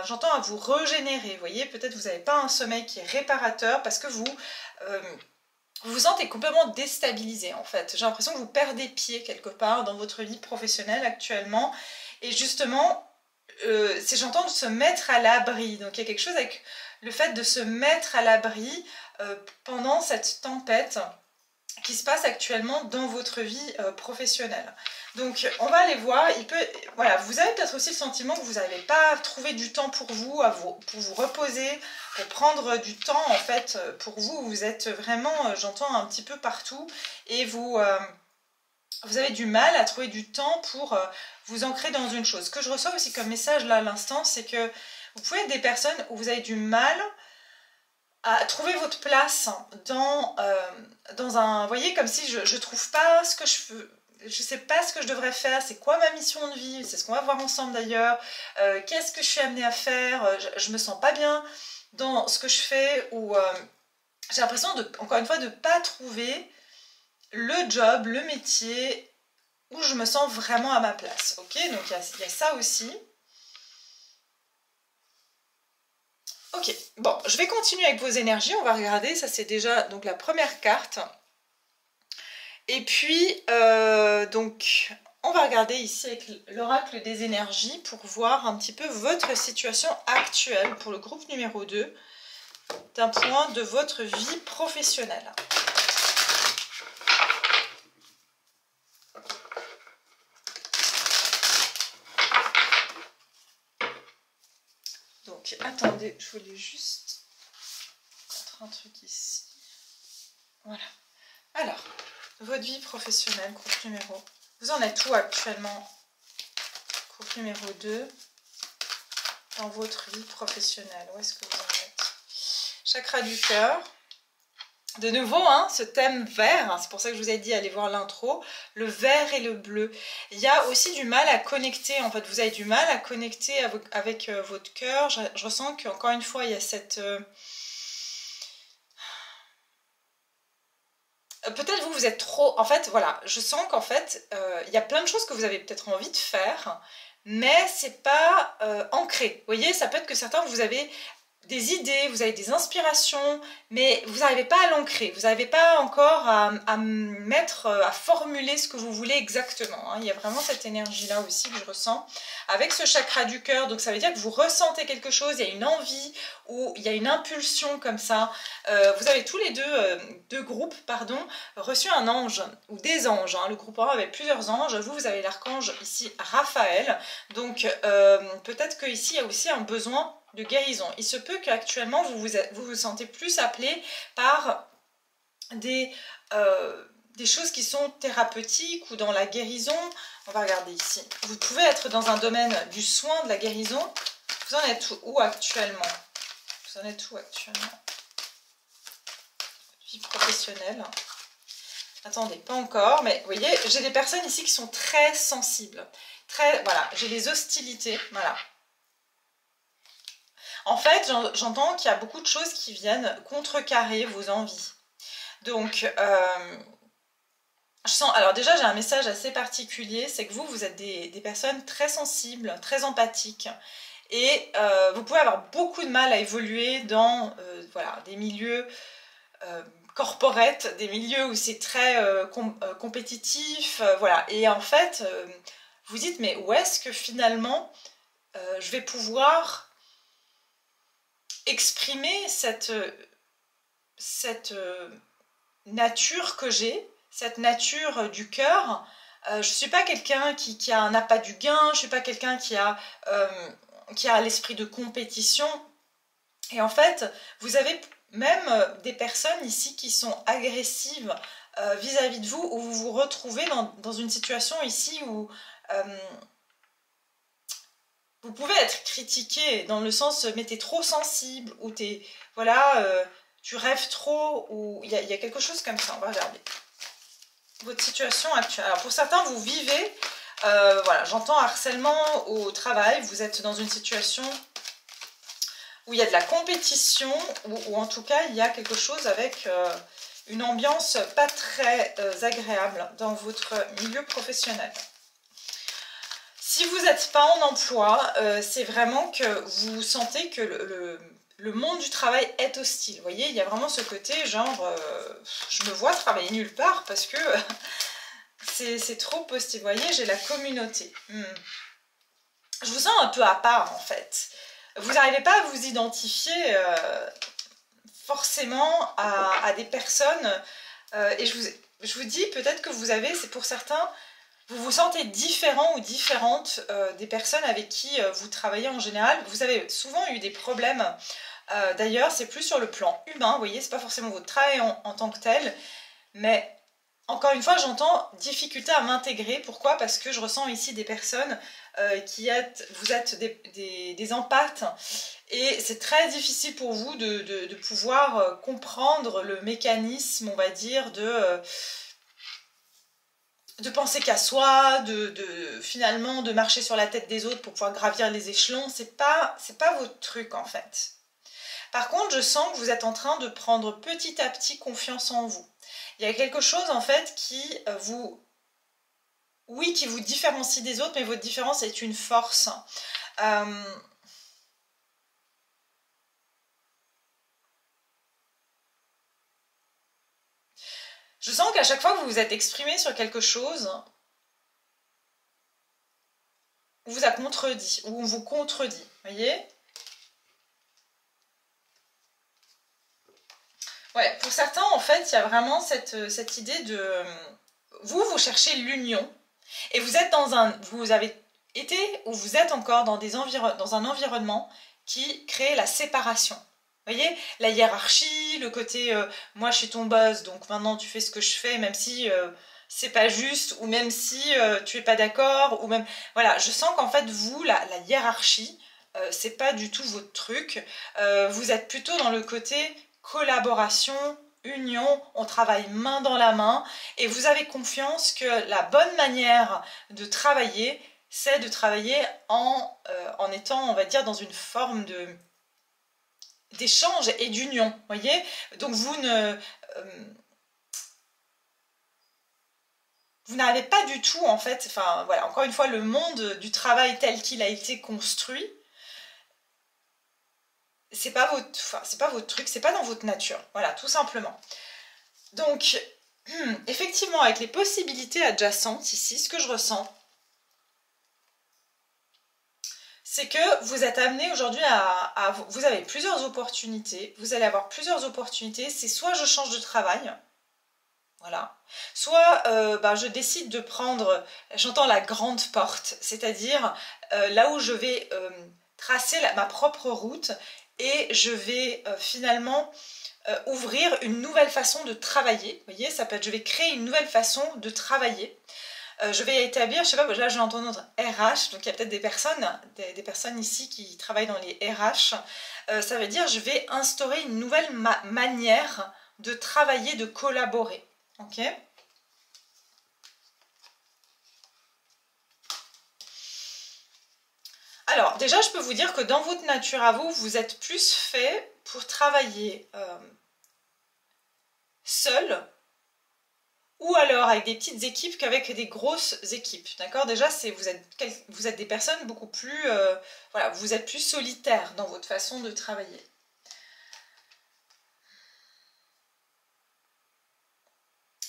j'entends à vous régénérer. Vous voyez, peut-être vous n'avez pas un sommeil qui est réparateur parce que vous vous sentez complètement déstabilisé en fait. J'ai l'impression que vous perdez pied quelque part dans votre vie professionnelle actuellement. Et justement, j'entends de se mettre à l'abri. Donc il y a quelque chose avec le fait de se mettre à l'abri pendant cette tempête qui se passe actuellement dans votre vie professionnelle. Donc on va aller voir, voilà, vous avez peut-être aussi le sentiment que vous n'avez pas trouvé du temps pour vous, pour vous reposer, pour prendre du temps en fait pour vous. Vous êtes vraiment, j'entends un petit peu partout et vous avez du mal à trouver du temps pour vous ancrer dans une chose. Ce que je reçois aussi comme message là à l'instant, c'est que vous pouvez être des personnes où vous avez du mal à trouver votre place dans un... Vous voyez, comme si je ne trouve pas ce que je sais pas ce que je devrais faire, c'est quoi ma mission de vie, c'est ce qu'on va voir ensemble d'ailleurs, qu'est-ce que je suis amenée à faire, je me sens pas bien dans ce que je fais, ou j'ai l'impression, encore une fois, de ne pas trouver le job, le métier où je me sens vraiment à ma place, ok? Donc il y a ça aussi. Ok, bon, je vais continuer avec vos énergies, on va regarder, ça c'est déjà donc la première carte. Et puis, donc, on va regarder ici avec l'oracle des énergies pour voir un petit peu votre situation actuelle pour le groupe numéro 2, d'un point de votre vie professionnelle. Donc, attendez, je voulais juste mettre un truc ici. Voilà. Alors, votre vie professionnelle, groupe numéro. Vous en êtes où actuellement, groupe numéro 2, dans votre vie professionnelle? Où est-ce que vous en êtes? Chakra du cœur. De nouveau, hein, ce thème vert, c'est pour ça que je vous ai dit allez voir l'intro, le vert et le bleu. Il y a aussi du mal à connecter, en fait, vous avez du mal à connecter avec votre cœur. Je ressens qu'encore une fois, il y a cette... peut-être vous êtes trop... En fait, voilà, je sens qu'en fait, il y a plein de choses que vous avez peut-être envie de faire, mais c'est pas ancré. Vous voyez, ça peut être que certains, vous avez des idées, vous avez des inspirations, mais vous n'arrivez pas à l'ancrer, vous n'arrivez pas encore à mettre, à formuler ce que vous voulez exactement. Hein. Il y a vraiment cette énergie-là aussi que je ressens avec ce chakra du cœur, donc ça veut dire que vous ressentez quelque chose, il y a une envie ou il y a une impulsion comme ça. Vous avez tous les deux groupes, pardon, reçu un ange ou des anges. Hein. Le groupe 1 avait plusieurs anges, vous avez l'archange ici Raphaël, donc peut-être qu'ici il y a aussi un besoin de guérison. Il se peut qu'actuellement vous vous sentez plus appelé par des choses qui sont thérapeutiques ou dans la guérison. On va regarder ici. Vous pouvez être dans un domaine du soin, de la guérison. Vous en êtes où actuellement? Vous en êtes où actuellement? Vie professionnelle. Attendez, pas encore, mais vous voyez, j'ai des personnes ici qui sont très sensibles. Voilà, j'ai les hostilités, voilà. En fait, j'entends qu'il y a beaucoup de choses qui viennent contrecarrer vos envies. Donc, je sens... Alors déjà, j'ai un message assez particulier, c'est que vous êtes des personnes très sensibles, très empathiques. Et vous pouvez avoir beaucoup de mal à évoluer dans voilà, des milieux corporate, des milieux où c'est très compétitif. Voilà. Et en fait, vous dites, mais où est-ce que finalement je vais pouvoir exprimer cette nature que j'ai, cette nature du cœur. Je ne suis pas quelqu'un qui a un appât du gain, je ne suis pas quelqu'un qui a l'esprit de compétition. Et en fait, vous avez même des personnes ici qui sont agressives vis-à-vis de vous, où vous vous retrouvez dans une situation ici où vous pouvez être critiqué dans le sens mais t'es trop sensible ou t'es voilà tu rêves trop ou il y a quelque chose comme ça. On va regarder votre situation actuelle. Alors pour certains vous vivez voilà, j'entends harcèlement au travail, vous êtes dans une situation où il y a de la compétition ou en tout cas il y a quelque chose avec une ambiance pas très agréable dans votre milieu professionnel. Si vous n'êtes pas en emploi, c'est vraiment que vous sentez que le monde du travail est hostile. Vous voyez, il y a vraiment ce côté genre, je me vois travailler nulle part parce que c'est trop hostile. Vous voyez, j'ai la communauté. Je vous sens un peu à part en fait. Vous n'arrivez pas à vous identifier forcément à des personnes. Et je vous dis, peut-être que vous avez, c'est pour certains... Vous vous sentez différent ou différente des personnes avec qui vous travaillez en général. Vous avez souvent eu des problèmes. D'ailleurs, c'est plus sur le plan humain. Vous voyez, c'est pas forcément votre travail en tant que tel. Mais encore une fois, j'entends difficulté à m'intégrer. Pourquoi? Parce que je ressens ici des personnes vous êtes des empathes. Et c'est très difficile pour vous de pouvoir comprendre le mécanisme, on va dire, de penser qu'à soi, finalement de marcher sur la tête des autres pour pouvoir gravir les échelons, c'est pas votre truc en fait. Par contre, je sens que vous êtes en train de prendre petit à petit confiance en vous. Il y a quelque chose en fait qui qui vous différencie des autres, mais votre différence est une force. Je sens qu'à chaque fois que vous vous êtes exprimé sur quelque chose, on vous a contredit, ou on vous contredit, voyez? Ouais, pour certains, en fait, il y a vraiment cette idée de... Vous cherchez l'union, et vous êtes vous avez été, ou vous êtes encore dans dans un environnement qui crée la séparation. Vous voyez, la hiérarchie, le côté moi je suis ton boss, donc maintenant tu fais ce que je fais, même si c'est pas juste, ou même si tu es pas d'accord, ou même. Voilà, je sens qu'en fait, vous, la hiérarchie, c'est pas du tout votre truc. Vous êtes plutôt dans le côté collaboration, union, on travaille main dans la main, et vous avez confiance que la bonne manière de travailler, c'est de travailler en étant, on va dire, dans une forme d'échange et d'union, voyez. Donc vous n'avez pas du tout, en fait, enfin voilà, encore une fois, le monde du travail tel qu'il a été construit, c'est pas votre truc, c'est pas dans votre nature, voilà, tout simplement. Donc, effectivement, avec les possibilités adjacentes ici, ce que je ressens, c'est que vous êtes amené aujourd'hui vous avez plusieurs opportunités, vous allez avoir plusieurs opportunités, c'est soit je change de travail, voilà, soit je décide de prendre, j'entends la grande porte, c'est-à-dire là où je vais tracer ma propre route, et je vais finalement ouvrir une nouvelle façon de travailler. Vous voyez, ça peut être, je vais créer une nouvelle façon de travailler. Je vais établir, je sais pas, là je vais entendre RH, donc il y a peut-être des personnes ici qui travaillent dans les RH. Ça veut dire je vais instaurer une nouvelle manière de travailler, de collaborer. Ok ? Alors, déjà, je peux vous dire que dans votre nature à vous, vous êtes plus fait pour travailler seul, ou alors avec des petites équipes qu'avec des grosses équipes. D'accord? Déjà, vous êtes des personnes beaucoup plus... voilà, vous êtes plus solitaires dans votre façon de travailler.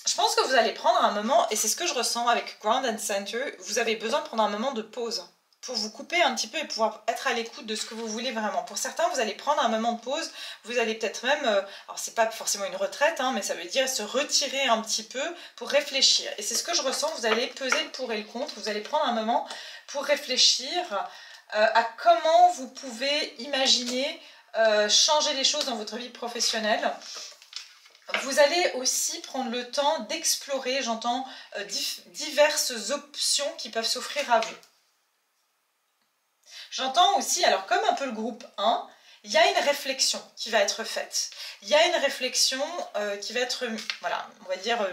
Je pense que vous allez prendre un moment, et c'est ce que je ressens avec Ground and Center, vous avez besoin de prendre un moment de pause pour vous couper un petit peu et pouvoir être à l'écoute de ce que vous voulez vraiment. Pour certains, vous allez prendre un moment de pause, vous allez peut-être même, alors c'est pas forcément une retraite, hein, mais ça veut dire se retirer un petit peu pour réfléchir. Et c'est ce que je ressens, vous allez peser le pour et le contre, vous allez prendre un moment pour réfléchir à comment vous pouvez imaginer changer les choses dans votre vie professionnelle. Vous allez aussi prendre le temps d'explorer, j'entends, diverses options qui peuvent s'offrir à vous. J'entends aussi, alors comme un peu le groupe 1, il y a une réflexion qui va être faite. Il y a une réflexion qui va être, voilà, on va dire,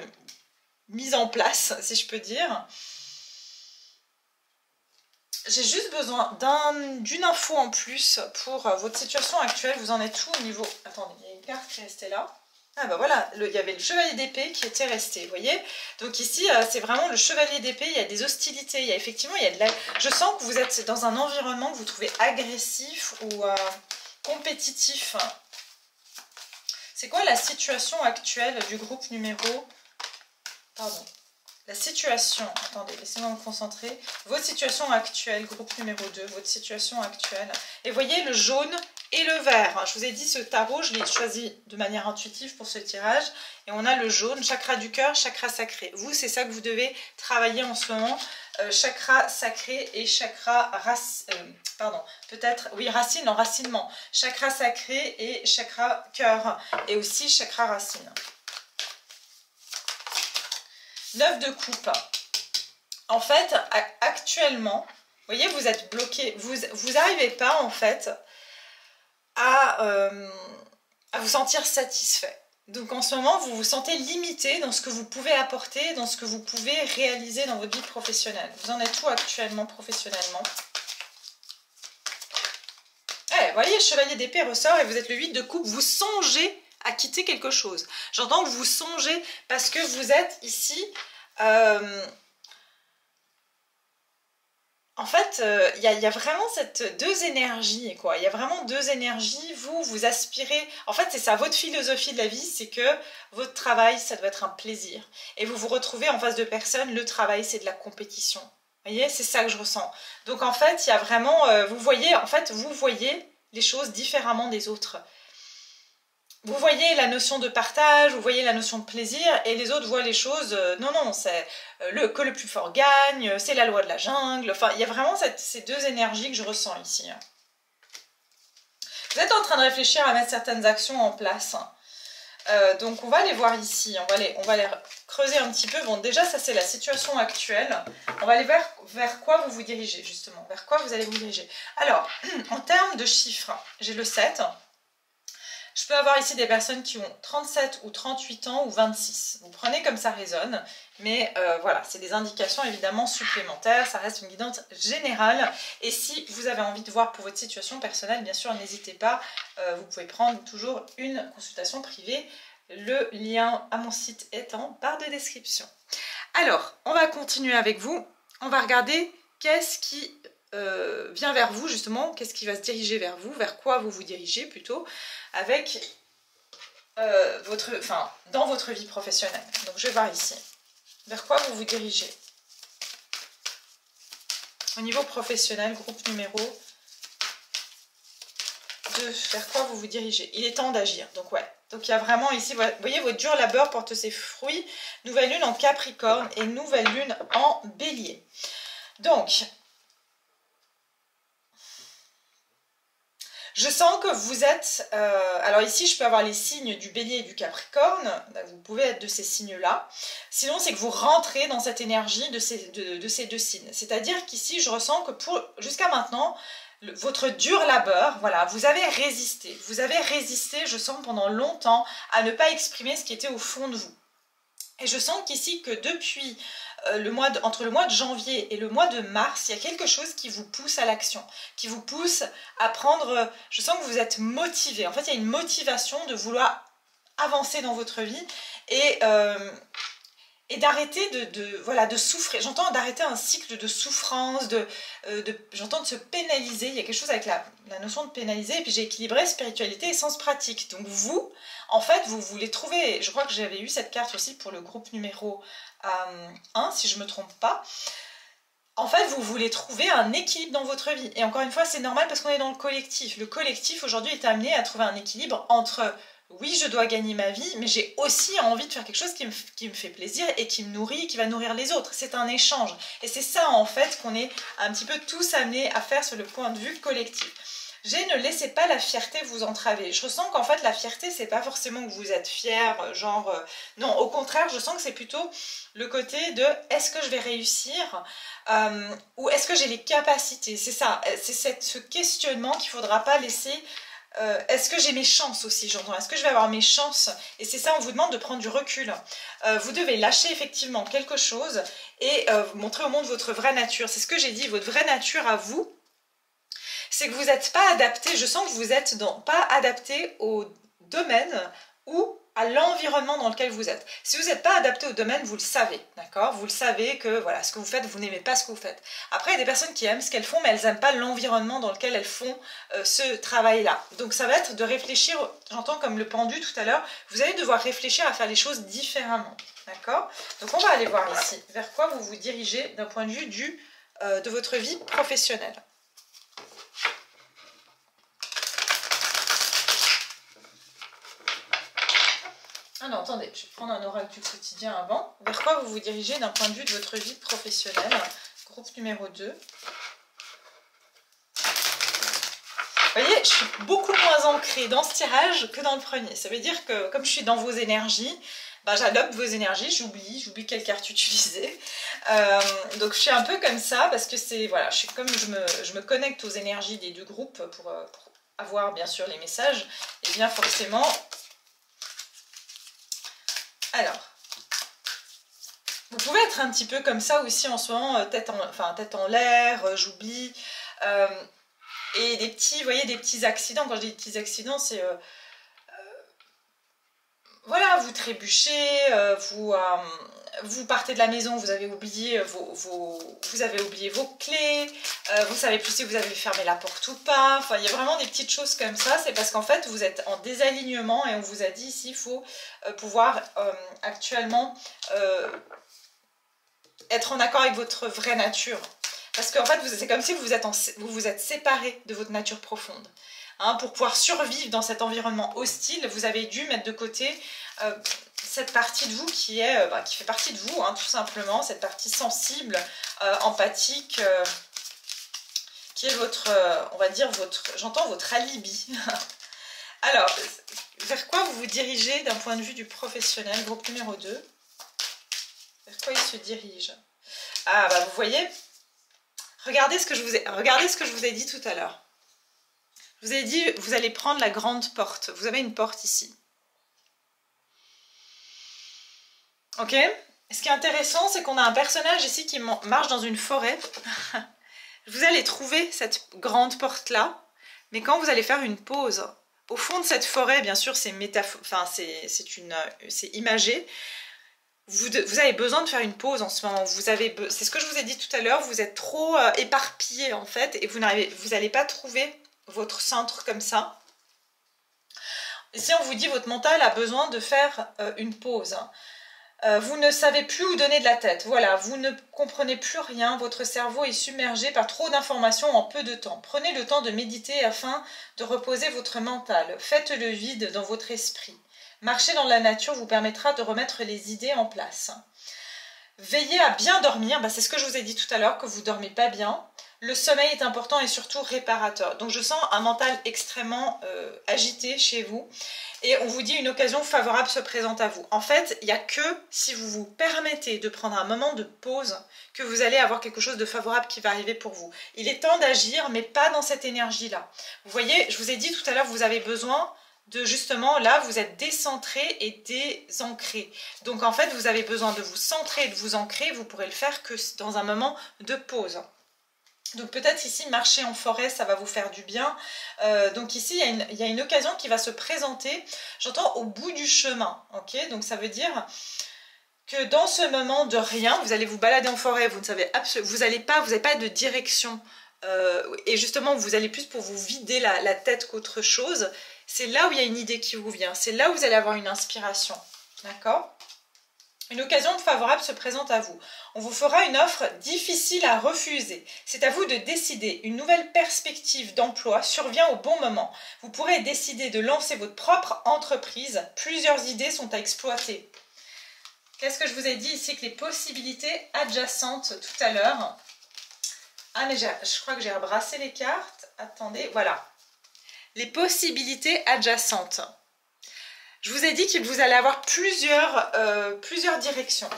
mise en place, si je peux dire. J'ai juste besoin d'une info en plus pour votre situation actuelle. Vous en êtes où au niveau... Attendez, il y a une carte qui est restée là. Ah bah voilà, il y avait le chevalier d'épée qui était resté, vous voyez. Donc ici, c'est vraiment le chevalier d'épée, il y a des hostilités, il y a effectivement, je sens que vous êtes dans un environnement que vous trouvez agressif ou compétitif. C'est quoi la situation actuelle du groupe numéro... Pardon. La situation, attendez, laissez-moi me concentrer. Votre situation actuelle, groupe numéro 2, votre situation actuelle. Et voyez le jaune et le vert. Je vous ai dit, ce tarot, je l'ai choisi de manière intuitive pour ce tirage. Et on a le jaune, chakra du cœur, chakra sacré. Vous, c'est ça que vous devez travailler en ce moment. Chakra sacré et chakra racine, enracinement. Chakra sacré et chakra cœur. Et aussi chakra racine. 9 de coupe. En fait, actuellement, vous voyez, vous êtes bloqué. Vous n'arrivez pas, en fait, à vous sentir satisfait. Donc, en ce moment, vous vous sentez limité dans ce que vous pouvez apporter, dans ce que vous pouvez réaliser dans votre vie professionnelle. Vous en êtes où actuellement, professionnellement? Vous voyez, le chevalier d'épée ressort et vous êtes le 8 de coupe. Vous songez à quitter quelque chose. J'entends que vous songez parce que vous êtes ici... en en fait, il y a vraiment cette deux énergies, quoi. Il y a vraiment deux énergies. Vous aspirez... En fait, c'est ça, votre philosophie de la vie, c'est que votre travail, ça doit être un plaisir. Et vous vous retrouvez en face de personnes, le travail, c'est de la compétition. Vous voyez, c'est ça que je ressens. Donc, en fait, il y a vraiment... vous voyez les choses différemment des autres. Vous voyez la notion de partage, vous voyez la notion de plaisir, et les autres voient les choses, non, c'est que le plus fort gagne, c'est la loi de la jungle, enfin, il y a vraiment ces deux énergies que je ressens ici. Vous êtes en train de réfléchir à mettre certaines actions en place, donc on va les voir ici, on va les creuser un petit peu. Bon, déjà, ça c'est la situation actuelle, on va aller vers quoi vous vous dirigez, justement, vers quoi vous allez vous diriger. Alors, en termes de chiffres, j'ai le 7. Je peux avoir ici des personnes qui ont 37 ou 38 ans ou 26. Vous prenez comme ça résonne, mais voilà, c'est des indications évidemment supplémentaires, ça reste une guidance générale. Et si vous avez envie de voir pour votre situation personnelle, bien sûr, n'hésitez pas, vous pouvez prendre toujours une consultation privée. Le lien à mon site est en barre de description. Alors, on va continuer avec vous. On va regarder qu'est-ce qui vient vers vous justement, qu'est-ce qui va se diriger vers vous, vers quoi vous vous dirigez plutôt, avec dans votre vie professionnelle. Donc je vais voir ici, vers quoi vous vous dirigez. Au niveau professionnel, groupe numéro 2, vers quoi vous vous dirigez. Il est temps d'agir, donc ouais. Donc il y a vraiment ici, vous voyez, votre dur labeur porte ses fruits. Nouvelle lune en Capricorne et nouvelle lune en Bélier. Donc, je sens que vous êtes... alors ici, je peux avoir les signes du Bélier et du Capricorne. Vous pouvez être de ces signes-là. Sinon, c'est que vous rentrez dans cette énergie de ces deux signes. C'est-à-dire qu'ici, je ressens que jusqu'à maintenant, votre dur labeur, voilà, vous avez résisté. Vous avez résisté, je sens, pendant longtemps à ne pas exprimer ce qui était au fond de vous. Et je sens qu'ici, que depuis... entre le mois de janvier et le mois de mars, il y a quelque chose qui vous pousse à l'action, qui vous pousse à prendre... Je sens que vous êtes motivé. En fait, il y a une motivation de vouloir avancer dans votre vie et d'arrêter de souffrir. J'entends d'arrêter un cycle de souffrance, j'entends de se pénaliser. Il y a quelque chose avec la notion de pénaliser. Et puis j'ai équilibré spiritualité et sens pratique. Donc vous, en fait, vous voulez trouver... Je crois que j'avais eu cette carte aussi pour le groupe numéro 1, si je ne me trompe pas. En fait, vous voulez trouver un équilibre dans votre vie. Et encore une fois, c'est normal parce qu'on est dans le collectif. Le collectif, aujourd'hui, est amené à trouver un équilibre entre... Oui, je dois gagner ma vie, mais j'ai aussi envie de faire quelque chose qui me fait plaisir et qui me nourrit, qui va nourrir les autres. C'est un échange. Et c'est ça, en fait, qu'on est un petit peu tous amenés à faire sur le point de vue collectif. Ne laissez pas la fierté vous entraver. Je ressens qu'en fait, la fierté, c'est pas forcément que vous êtes fier, genre... non, au contraire, je sens que c'est plutôt le côté de est-ce que je vais réussir ou est-ce que j'ai les capacités. C'est ça, c'est ce questionnement qu'il ne faudra pas laisser... est-ce que j'ai mes chances aussi, j'entends. Est-ce que je vais avoir mes chances? Et c'est ça, on vous demande de prendre du recul. Vous devez lâcher effectivement quelque chose et montrer au monde votre vraie nature. C'est ce que j'ai dit, votre vraie nature à vous. C'est que vous n'êtes pas adapté, je sens que vous n'êtes pas adapté au domaine ou à l'environnement dans lequel vous êtes. Si vous n'êtes pas adapté au domaine, vous le savez, d'accord? Vous le savez que voilà, ce que vous faites, vous n'aimez pas ce que vous faites. Après, il y a des personnes qui aiment ce qu'elles font, mais elles n'aiment pas l'environnement dans lequel elles font ce travail-là. Donc ça va être de réfléchir, j'entends comme le pendu tout à l'heure, vous allez devoir réfléchir à faire les choses différemment, d'accord? Donc on va aller voir ici, vers quoi vous vous dirigez d'un point de vue de votre vie professionnelle. Ah non, attendez, je vais prendre un oracle du quotidien avant. Vers quoi vous vous dirigez d'un point de vue de votre vie professionnelle? Groupe numéro 2. Vous voyez, je suis beaucoup moins ancrée dans ce tirage que dans le premier. Ça veut dire que comme je suis dans vos énergies, bah, j'adopte vos énergies, j'oublie quelle carte utiliser. Donc je suis un peu comme ça parce que c'est... Voilà, je me connecte aux énergies des deux groupes pour avoir bien sûr les messages. Et bien forcément... Alors, vous pouvez être un petit peu comme ça aussi en ce moment, tête en l'air, j'oublie. Et des petits, vous voyez, des petits accidents. Quand je dis des petits accidents, c'est... voilà, vous trébuchez, vous partez de la maison, vous avez oublié vos clés, vous savez plus si vous avez fermé la porte ou pas. Enfin, il y a vraiment des petites choses comme ça. C'est parce qu'en fait, vous êtes en désalignement et on vous a dit ici, il faut pouvoir actuellement être en accord avec votre vraie nature. Parce qu'en fait, c'est comme si vous vous êtes séparé de votre nature profonde. Hein, pour pouvoir survivre dans cet environnement hostile, vous avez dû mettre de côté cette partie de vous qui fait partie de vous, hein, tout simplement, cette partie sensible, empathique, qui est votre, on va dire, j'entends votre alibi. Alors, vers quoi vous vous dirigez d'un point de vue du professionnel, groupe numéro 2? Vers quoi il se dirige? Ah, bah vous voyez, regardez ce que je vous ai dit tout à l'heure. Je vous ai dit, vous allez prendre la grande porte. Vous avez une porte ici. Ok? Ce qui est intéressant, c'est qu'on a un personnage ici qui marche dans une forêt. Vous allez trouver cette grande porte-là, mais quand vous allez faire une pause, au fond de cette forêt, bien sûr, c'est imagé. Vous avez besoin de faire une pause en ce moment. C'est ce que je vous ai dit tout à l'heure. Vous êtes trop éparpillé en fait, et vous n'allez pas trouver votre centre comme ça. Ici, on vous dit votre mental a besoin de faire une pause. Vous ne savez plus où donner de la tête. Voilà, vous ne comprenez plus rien. Votre cerveau est submergé par trop d'informations en peu de temps. Prenez le temps de méditer afin de reposer votre mental. Faites le vide dans votre esprit. Marcher dans la nature vous permettra de remettre les idées en place. Veillez à bien dormir. C'est ce que je vous ai dit tout à l'heure, que vous ne dormez pas bien. Le sommeil est important et surtout réparateur. Donc je sens un mental extrêmement agité chez vous. Et on vous dit une occasion favorable se présente à vous. En fait, il n'y a que si vous vous permettez de prendre un moment de pause que vous allez avoir quelque chose de favorable qui va arriver pour vous. Il est temps d'agir, mais pas dans cette énergie-là. Vous voyez, je vous ai dit tout à l'heure, vous avez besoin de justement, là, vous êtes décentré et désancré. Donc en fait, vous avez besoin de vous centrer et de vous ancrer. Vous pourrez le faire que dans un moment de pause. Donc peut-être ici, marcher en forêt, ça va vous faire du bien. Donc ici, il y a une occasion qui va se présenter, j'entends au bout du chemin. Okay, donc ça veut dire que dans ce moment de rien, vous allez vous balader en forêt, vous ne savez absolument, vous n'avez pas de direction. Et justement, vous allez plus pour vous vider la tête qu'autre chose. C'est là où il y a une idée qui vous vient. C'est là où vous allez avoir une inspiration. D'accord ? Une occasion favorable se présente à vous. On vous fera une offre difficile à refuser. C'est à vous de décider. Une nouvelle perspective d'emploi survient au bon moment. Vous pourrez décider de lancer votre propre entreprise. Plusieurs idées sont à exploiter. Qu'est-ce que je vous ai dit ici? Que les possibilités adjacentes tout à l'heure. Ah, mais je crois que j'ai rebrassé les cartes. Attendez, voilà. Les possibilités adjacentes. Je vous ai dit que vous allez avoir plusieurs directions.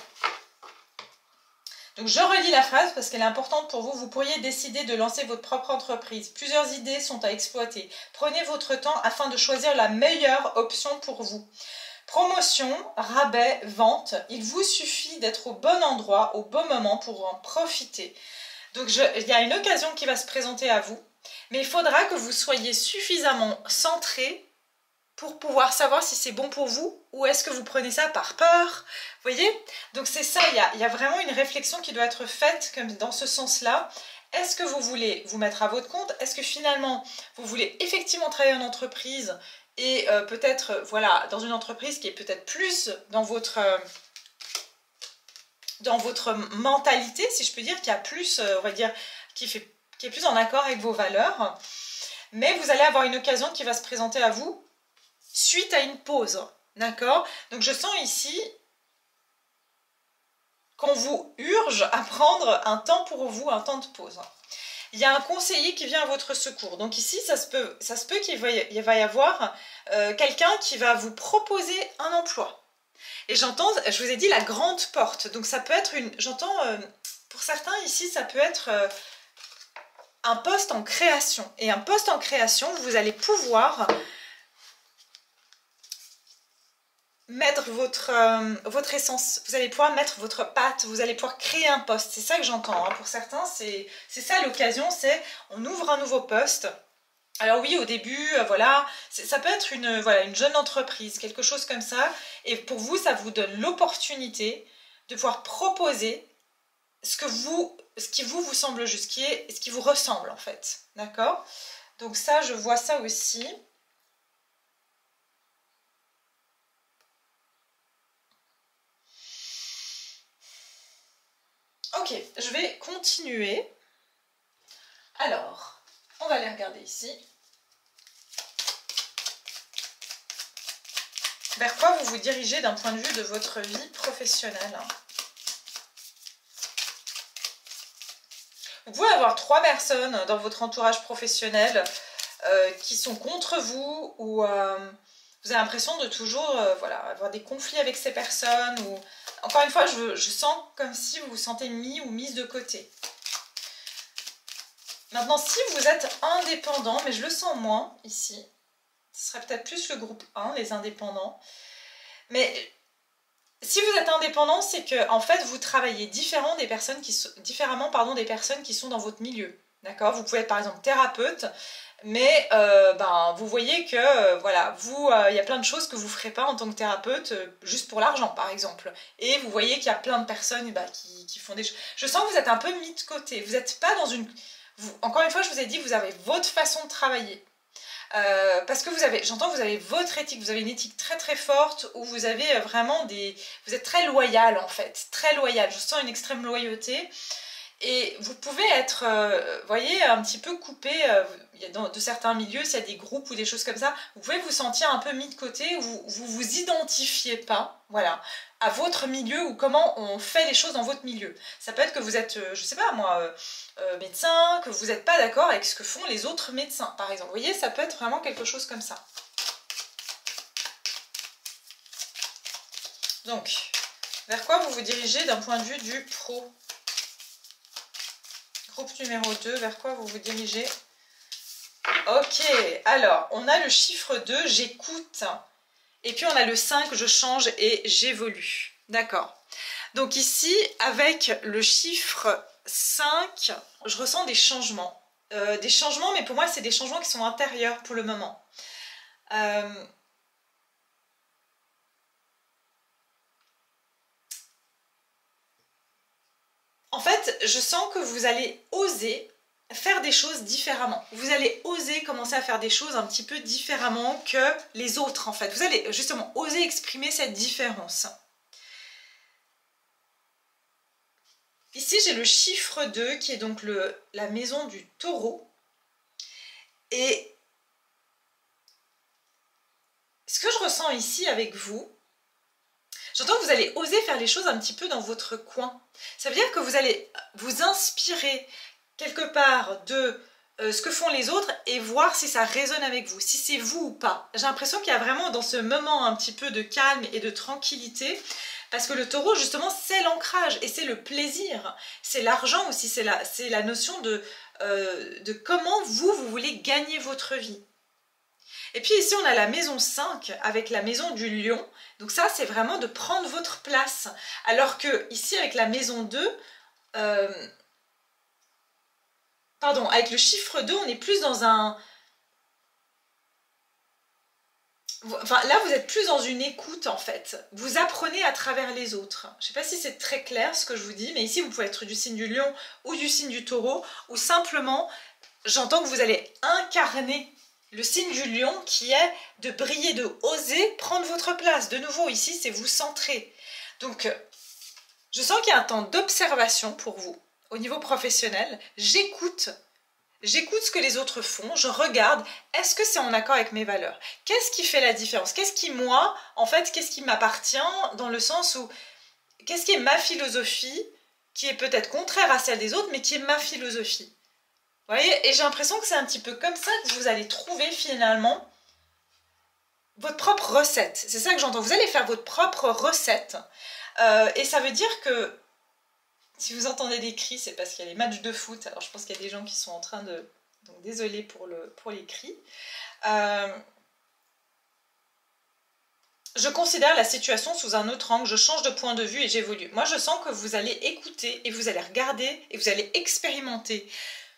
Donc je relis la phrase parce qu'elle est importante pour vous. Vous pourriez décider de lancer votre propre entreprise. Plusieurs idées sont à exploiter. Prenez votre temps afin de choisir la meilleure option pour vous. Promotion, rabais, vente. Il vous suffit d'être au bon endroit, au bon moment pour en profiter. Donc il y a une occasion qui va se présenter à vous. Mais il faudra que vous soyez suffisamment centré pour pouvoir savoir si c'est bon pour vous ou est-ce que vous prenez ça par peur. Vous voyez? Donc c'est ça, il y a vraiment une réflexion qui doit être faite comme dans ce sens-là. Est-ce que vous voulez vous mettre à votre compte? Est-ce que finalement vous voulez effectivement travailler en entreprise et peut-être voilà, dans une entreprise qui est peut-être plus dans votre mentalité, si je peux dire, qui a plus, on va dire, qui est plus en accord avec vos valeurs. Mais vous allez avoir une occasion qui va se présenter à vous suite à une pause, d'accord? Donc je sens ici qu'on vous urge à prendre un temps pour vous, un temps de pause. Il y a un conseiller qui vient à votre secours. Donc ici, ça se peut qu'il va y avoir quelqu'un qui va vous proposer un emploi. Et j'entends, je vous ai dit, la grande porte. Donc ça peut être j'entends, pour certains ici, ça peut être un poste en création. Et un poste en création, vous allez pouvoir mettre votre essence, vous allez pouvoir mettre votre patte, vous allez pouvoir créer un poste. C'est ça que j'entends. Hein. Pour certains, c'est ça l'occasion, c'est on ouvre un nouveau poste Alors oui, au début, voilà, ça peut être voilà, une jeune entreprise, quelque chose comme ça. Et pour vous, ça vous donne l'opportunité de pouvoir proposer ce qui vous semble juste, ce qui vous ressemble en fait. D'accord? Donc ça, je vois ça aussi. Ok, je vais continuer. Alors, on va aller regarder ici. Vers quoi vous vous dirigez d'un point de vue de votre vie professionnelle? Vous pouvez avoir 3 personnes dans votre entourage professionnel qui sont contre vous ou vous avez l'impression de toujours voilà, avoir des conflits avec ces personnes. Ou... Encore une fois, je sens comme si vous vous sentez mis ou mise de côté. Maintenant, si vous êtes indépendant, mais je le sens moins ici, ce serait peut-être plus le groupe 1, les indépendants. Mais si vous êtes indépendant, c'est que en fait, vous travaillez différemment des personnes qui sont dans votre milieu. D'accord? Vous pouvez être par exemple thérapeute, mais vous voyez que voilà, il y a plein de choses que vous ne ferez pas en tant que thérapeute juste pour l'argent, par exemple. Et vous voyez qu'il y a plein de personnes qui font des choses. Je sens que vous êtes un peu mis de côté. Vous n'êtes pas dans une... Encore une fois, je vous ai dit, vous avez votre façon de travailler. Parce que j'entends que vous avez votre éthique, vous avez une éthique très très forte où vous avez vraiment vous êtes très loyal en fait, très loyal. Je sens une extrême loyauté et vous pouvez être, voyez, un petit peu coupé de certains milieux, s'il y a des groupes ou des choses comme ça, vous pouvez vous sentir un peu mis de côté, vous identifiez pas, voilà, à votre milieu ou comment on fait les choses dans votre milieu. Ça peut être que vous êtes, je sais pas moi, médecin, que vous n'êtes pas d'accord avec ce que font les autres médecins, par exemple. Vous voyez, ça peut être vraiment quelque chose comme ça. Donc, vers quoi vous vous dirigez d'un point de vue du pro? Groupe numéro 2, vers quoi vous vous dirigez? Ok, alors, on a le chiffre 2, j'écoute. Et puis on a le 5, je change et j'évolue. D'accord. Donc ici, avec le chiffre 5, je ressens des changements. Des changements, mais pour moi, c'est des changements qui sont intérieurs pour le moment. En fait, je sens que vous allez oser faire des choses différemment. Vous allez oser commencer à faire des choses un petit peu différemment que les autres, en fait. Vous allez justement oser exprimer cette différence. Ici, j'ai le chiffre 2 qui est donc la maison du taureau. Et ce que je ressens ici avec vous, j'entends que vous allez oser faire les choses un petit peu dans votre coin. Ça veut dire que vous allez vous inspirer quelque part de ce que font les autres et voir si ça résonne avec vous, si c'est vous ou pas. J'ai l'impression qu'il y a vraiment dans ce moment un petit peu de calme et de tranquillité, parce que le taureau, justement, c'est l'ancrage et c'est le plaisir. C'est l'argent aussi, c'est la notion de comment vous voulez gagner votre vie. Et puis ici, on a la maison 5 avec la maison du lion. Donc ça, c'est vraiment de prendre votre place. Alors que ici, avec la maison 2, pardon, avec le chiffre 2, on est plus dans un... Enfin, là, vous êtes plus dans une écoute, en fait. Vous apprenez à travers les autres. Je ne sais pas si c'est très clair ce que je vous dis, mais ici, vous pouvez être du signe du lion ou du signe du taureau, ou simplement, j'entends que vous allez incarner le signe du lion qui est de briller, de oser prendre votre place. De nouveau, ici, c'est vous centrer. Donc, je sens qu'il y a un temps d'observation pour vous au niveau professionnel. J'écoute ce que les autres font, je regarde, est-ce que c'est en accord avec mes valeurs? Qu'est-ce qui fait la différence? Qu'est-ce qui, moi, en fait, qu'est-ce qui m'appartient dans le sens où, qu'est-ce qui est ma philosophie, qui est peut-être contraire à celle des autres, mais qui est ma philosophie? Vous voyez? Et j'ai l'impression que c'est un petit peu comme ça que vous allez trouver finalement votre propre recette. C'est ça que j'entends. Vous allez faire votre propre recette. Et ça veut dire que si vous entendez des cris, c'est parce qu'il y a les matchs de foot. Alors je pense qu'il y a des gens qui sont en train de... Donc désolé pour les cris. Je considère la situation sous un autre angle, je change de point de vue et j'évolue. Moi je sens que vous allez écouter et vous allez regarder et vous allez expérimenter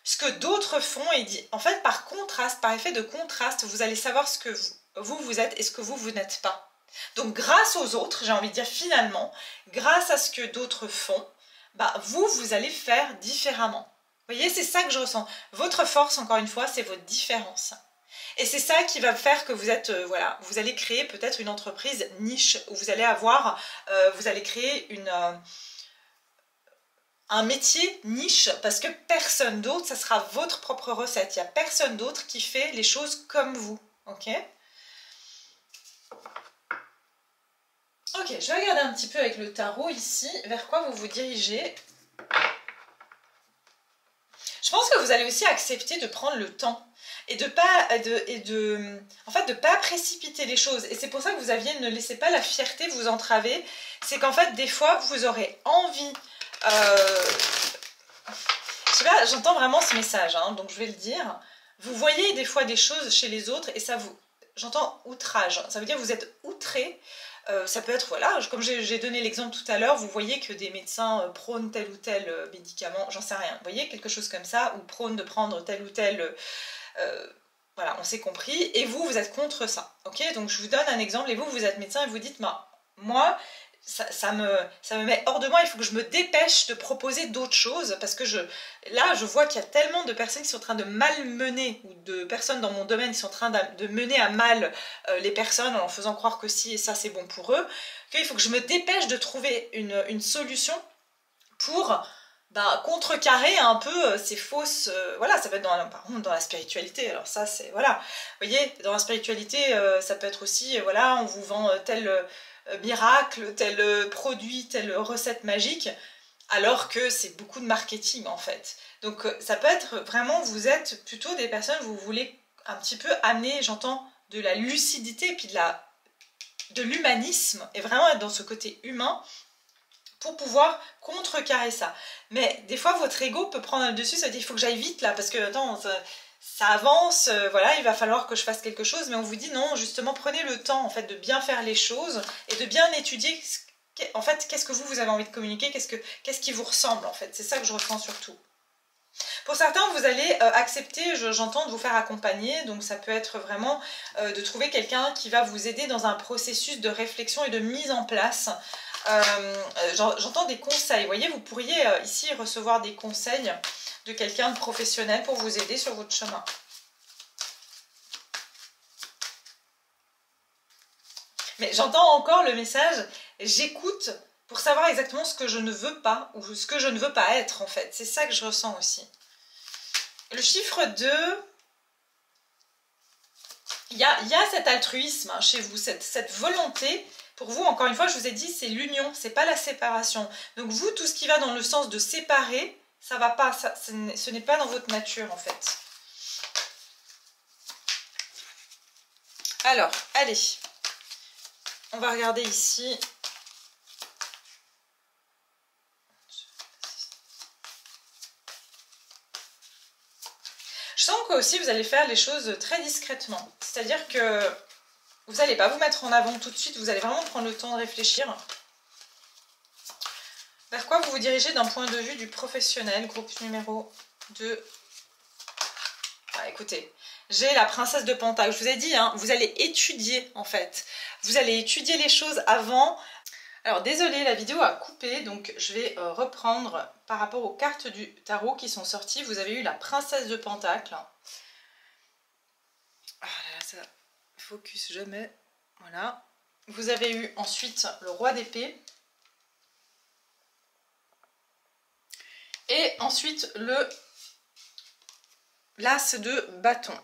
ce que d'autres font et en fait par contraste, par effet de contraste, vous allez savoir ce que vous êtes et ce que vous n'êtes pas. Donc grâce aux autres, j'ai envie de dire finalement, grâce à ce que d'autres font, bah, vous allez faire différemment. Vous voyez, c'est ça que je ressens. Votre force, encore une fois, c'est votre différence. Et c'est ça qui va faire que vous êtes, voilà, vous allez créer peut-être une entreprise niche où vous allez avoir, vous allez créer un métier niche parce que personne d'autre, ça sera votre propre recette. Il n'y a personne d'autre qui fait les choses comme vous, ok? Ok, je vais regarder un petit peu avec le tarot ici, vers quoi vous vous dirigez. Je pense que vous allez aussi accepter de prendre le temps et de pas précipiter les choses. Et c'est pour ça que vous aviez ne laissez pas la fierté vous entraver. C'est qu'en fait, des fois, vous aurez envie... je sais pas, j'entends vraiment ce message, hein, donc je vais le dire. Vous voyez des fois des choses chez les autres et ça vous... J'entends outrage. Ça veut dire que vous êtes outré. Ça peut être, voilà, comme j'ai donné l'exemple tout à l'heure, vous voyez que des médecins prônent tel ou tel médicament, j'en sais rien, vous voyez, quelque chose comme ça, ou prônent de prendre tel ou tel, voilà, on s'est compris, et vous êtes contre ça, ok? Donc je vous donne un exemple, et vous êtes médecin, et vous dites, bah, moi, ça me met hors de moi, il faut que je me dépêche de proposer d'autres choses, parce que là, je vois qu'il y a tellement de personnes qui sont en train de malmener, ou de personnes dans mon domaine qui sont en train de mener à mal les personnes en faisant croire que si et ça c'est bon pour eux, qu'il faut que je me dépêche de trouver une solution pour contrecarrer un peu ces fausses... voilà, ça peut être par contre dans la spiritualité, alors ça c'est... Voilà, vous voyez, dans la spiritualité, ça peut être aussi, voilà, on vous vend tel... miracle, tel produit, telle recette magique, alors que c'est beaucoup de marketing en fait. Donc ça peut être vraiment, vous êtes plutôt des personnes, vous voulez un petit peu amener, j'entends, de la lucidité et puis de l'humanisme, et vraiment être dans ce côté humain pour pouvoir contrecarrer ça. Mais des fois votre ego peut prendre le dessus, ça dit il faut que j'aille vite là, parce que attends, ça avance, voilà, il va falloir que je fasse quelque chose, mais on vous dit non, justement, prenez le temps en fait de bien faire les choses et de bien étudier en fait qu'est-ce que vous avez envie de communiquer, qu'est-ce qui vous ressemble en fait, c'est ça que je ressens surtout. Pour certains, vous allez accepter, j'entends, de vous faire accompagner, donc ça peut être vraiment de trouver quelqu'un qui va vous aider dans un processus de réflexion et de mise en place. J'entends des conseils, vous voyez, vous pourriez ici recevoir des conseils de quelqu'un de professionnel pour vous aider sur votre chemin. Mais j'entends encore le message, j'écoute pour savoir exactement ce que je ne veux pas ou ce que je ne veux pas être en fait. C'est ça que je ressens aussi. Le chiffre 2, il y a cet altruisme hein, chez vous, cette volonté. Pour vous, encore une fois, je vous ai dit, c'est l'union, c'est pas la séparation. Donc vous, tout ce qui va dans le sens de séparer, ça va pas, ce n'est pas dans votre nature en fait. Alors, allez, on va regarder ici. Je sens que aussi vous allez faire les choses très discrètement. C'est-à-dire que vous n'allez pas vous mettre en avant tout de suite, vous allez vraiment prendre le temps de réfléchir. Vers quoi vous vous dirigez d'un point de vue du professionnel, groupe numéro 2. Ah, écoutez, j'ai la princesse de Pentacle. Je vous ai dit, hein, vous allez étudier en fait. Vous allez étudier les choses avant. Alors désolé, la vidéo a coupé, donc je vais reprendre par rapport aux cartes du tarot qui sont sorties. Vous avez eu la princesse de Pentacle. Ah là là, ça focus jamais. Voilà. Vous avez eu ensuite le roi d'épée. Et ensuite l'as de bâton.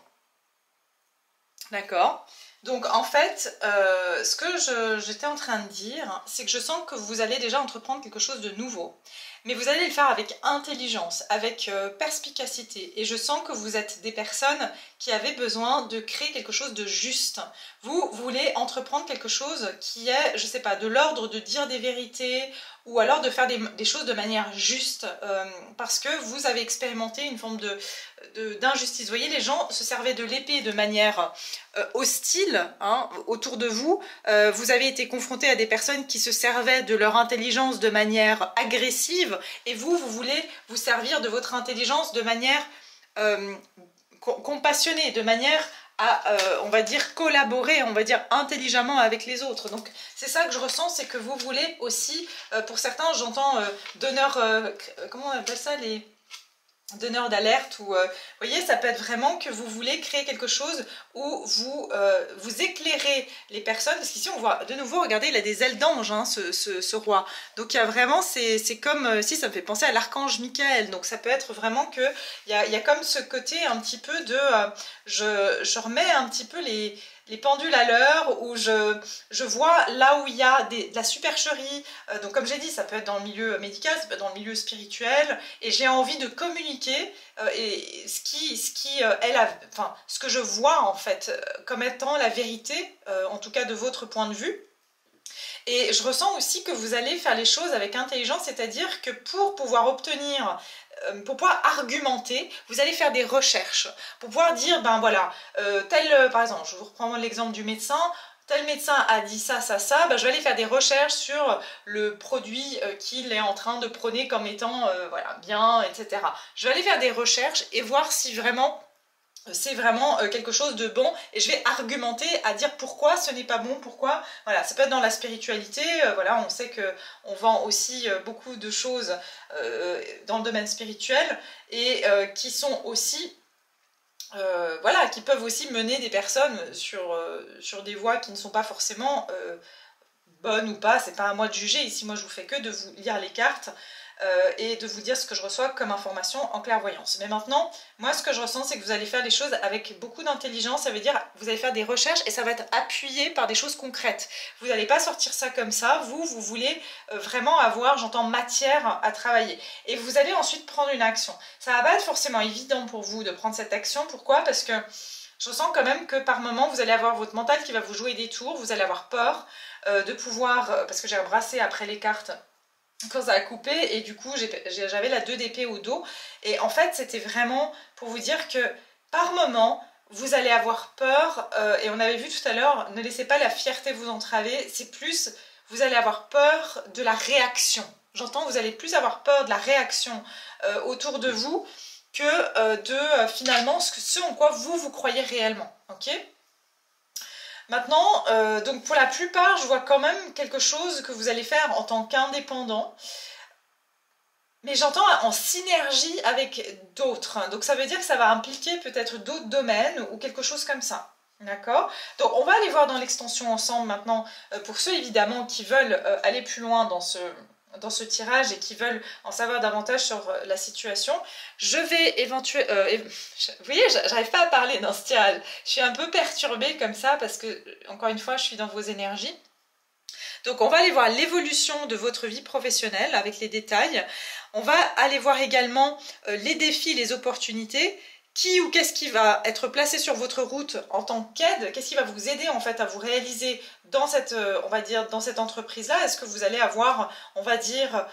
D'accord? Donc en fait, ce que j'étais en train de dire, c'est que je sens que vous allez déjà entreprendre quelque chose de nouveau. Mais vous allez le faire avec intelligence, avec perspicacité. Et je sens que vous êtes des personnes qui avaient besoin de créer quelque chose de juste. Vous voulez entreprendre quelque chose qui est, je sais pas, de l'ordre de dire des vérités ou alors de faire des choses de manière juste parce que vous avez expérimenté une forme d'injustice. Vous voyez, les gens se servaient de l'épée de manière hostile hein, autour de vous. Vous avez été confronté à des personnes qui se servaient de leur intelligence de manière agressive et vous voulez vous servir de votre intelligence de manière compassionné, de manière à, on va dire, collaborer, on va dire, intelligemment avec les autres. Donc c'est ça que je ressens, c'est que vous voulez aussi, pour certains, j'entends donneur, comment on appelle ça, les donneur d'alerte, ou vous voyez, ça peut être vraiment que vous voulez créer quelque chose où vous éclairez les personnes, parce qu'ici on voit de nouveau, regardez, il a des ailes d'ange, hein, ce roi, donc il y a vraiment, c'est comme, si ça me fait penser à l'archange Michael, donc ça peut être vraiment que il y a comme ce côté un petit peu de, je remets un petit peu les pendules à l'heure, où je vois là où il y a de la supercherie, donc comme j'ai dit, ça peut être dans le milieu médical, ça peut être dans le milieu spirituel, et j'ai envie de communiquer et ce que je vois en fait comme étant la vérité, en tout cas de votre point de vue. Et je ressens aussi que vous allez faire les choses avec intelligence, c'est-à-dire que pour pouvoir obtenir, pour pouvoir argumenter, vous allez faire des recherches, pour pouvoir dire, ben voilà, par exemple, je vous reprends l'exemple du médecin, tel médecin a dit ça, ça, ça, ben je vais aller faire des recherches sur le produit qu'il est en train de prôner comme étant voilà, bien, etc. Je vais aller faire des recherches et voir si vraiment c'est vraiment quelque chose de bon, et je vais argumenter à dire pourquoi ce n'est pas bon, pourquoi, voilà, ça peut être dans la spiritualité, voilà, on sait que on vend aussi beaucoup de choses dans le domaine spirituel, et qui sont aussi voilà, qui peuvent aussi mener des personnes sur des voies qui ne sont pas forcément bonnes ou pas, c'est pas à moi de juger, ici moi je vous fais que de vous lire les cartes, et de vous dire ce que je reçois comme information en clairvoyance. Mais maintenant, moi ce que je ressens, c'est que vous allez faire les choses avec beaucoup d'intelligence, ça veut dire vous allez faire des recherches et ça va être appuyé par des choses concrètes. Vous n'allez pas sortir ça comme ça, vous voulez vraiment avoir, j'entends, matière à travailler. Et vous allez ensuite prendre une action. Ça va pas être forcément évident pour vous de prendre cette action, pourquoi? Parce que je sens quand même que par moment, vous allez avoir votre mental qui va vous jouer des tours, vous allez avoir peur de pouvoir, parce que j'ai brassé après les cartes, quand ça a coupé, et du coup j'avais la 2 d'épée au dos, et en fait c'était vraiment pour vous dire que par moment vous allez avoir peur, et on avait vu tout à l'heure, ne laissez pas la fierté vous entraver, c'est plus, vous allez avoir peur de la réaction, j'entends, vous allez plus avoir peur de la réaction autour de vous que de finalement ce en quoi vous croyez réellement, ok? Maintenant, donc pour la plupart, je vois quand même quelque chose que vous allez faire en tant qu'indépendant, mais j'entends en synergie avec d'autres. Donc ça veut dire que ça va impliquer peut-être d'autres domaines ou quelque chose comme ça. D'accord? Donc on va aller voir dans l'extension ensemble maintenant, pour ceux évidemment qui veulent aller plus loin dans ce tirage et qui veulent en savoir davantage sur la situation. Je vais éventuellement... vous voyez, j'arrive pas à parler dans ce tirage. Je suis un peu perturbée comme ça parce que, encore une fois, je suis dans vos énergies. Donc on va aller voir l'évolution de votre vie professionnelle avec les détails. On va aller voir également les défis, les opportunités. Qui ou qu'est-ce qui va être placé sur votre route en tant qu'aide, qu'est-ce qui va vous aider en fait à vous réaliser dans cette, on va dire, dans cette entreprise-là? Est-ce que vous allez avoir, on va dire,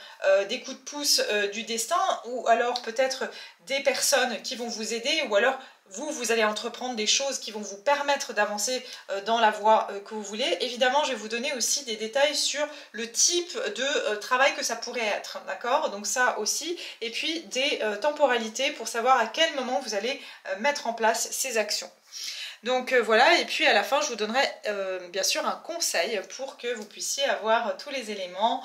des coups de pouce du destin, ou alors peut-être des personnes qui vont vous aider, ou alors vous allez entreprendre des choses qui vont vous permettre d'avancer dans la voie que vous voulez. Évidemment, je vais vous donner aussi des détails sur le type de travail que ça pourrait être, d'accord? Donc ça aussi, et puis des temporalités pour savoir à quel moment vous allez mettre en place ces actions. Donc voilà, et puis à la fin je vous donnerai bien sûr un conseil pour que vous puissiez avoir tous les éléments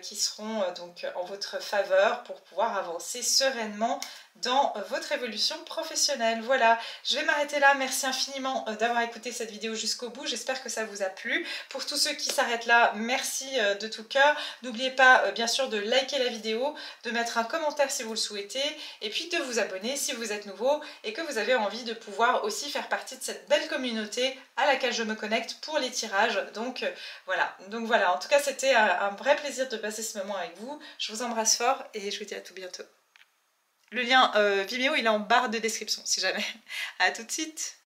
qui seront donc en votre faveur pour pouvoir avancer sereinement dans votre évolution professionnelle. Voilà, je vais m'arrêter là. Merci infiniment d'avoir écouté cette vidéo jusqu'au bout. J'espère que ça vous a plu. Pour tous ceux qui s'arrêtent là, merci de tout cœur. N'oubliez pas bien sûr de liker la vidéo, de mettre un commentaire si vous le souhaitez, et puis de vous abonner si vous êtes nouveau et que vous avez envie de pouvoir aussi faire partie de cette belle communauté à laquelle je me connecte pour les tirages. Donc voilà, en tout cas c'était un vrai plaisir de passer ce moment avec vous. Je vous embrasse fort et je vous dis à tout bientôt. Le lien Vimeo il est en barre de description si jamais. À tout de suite.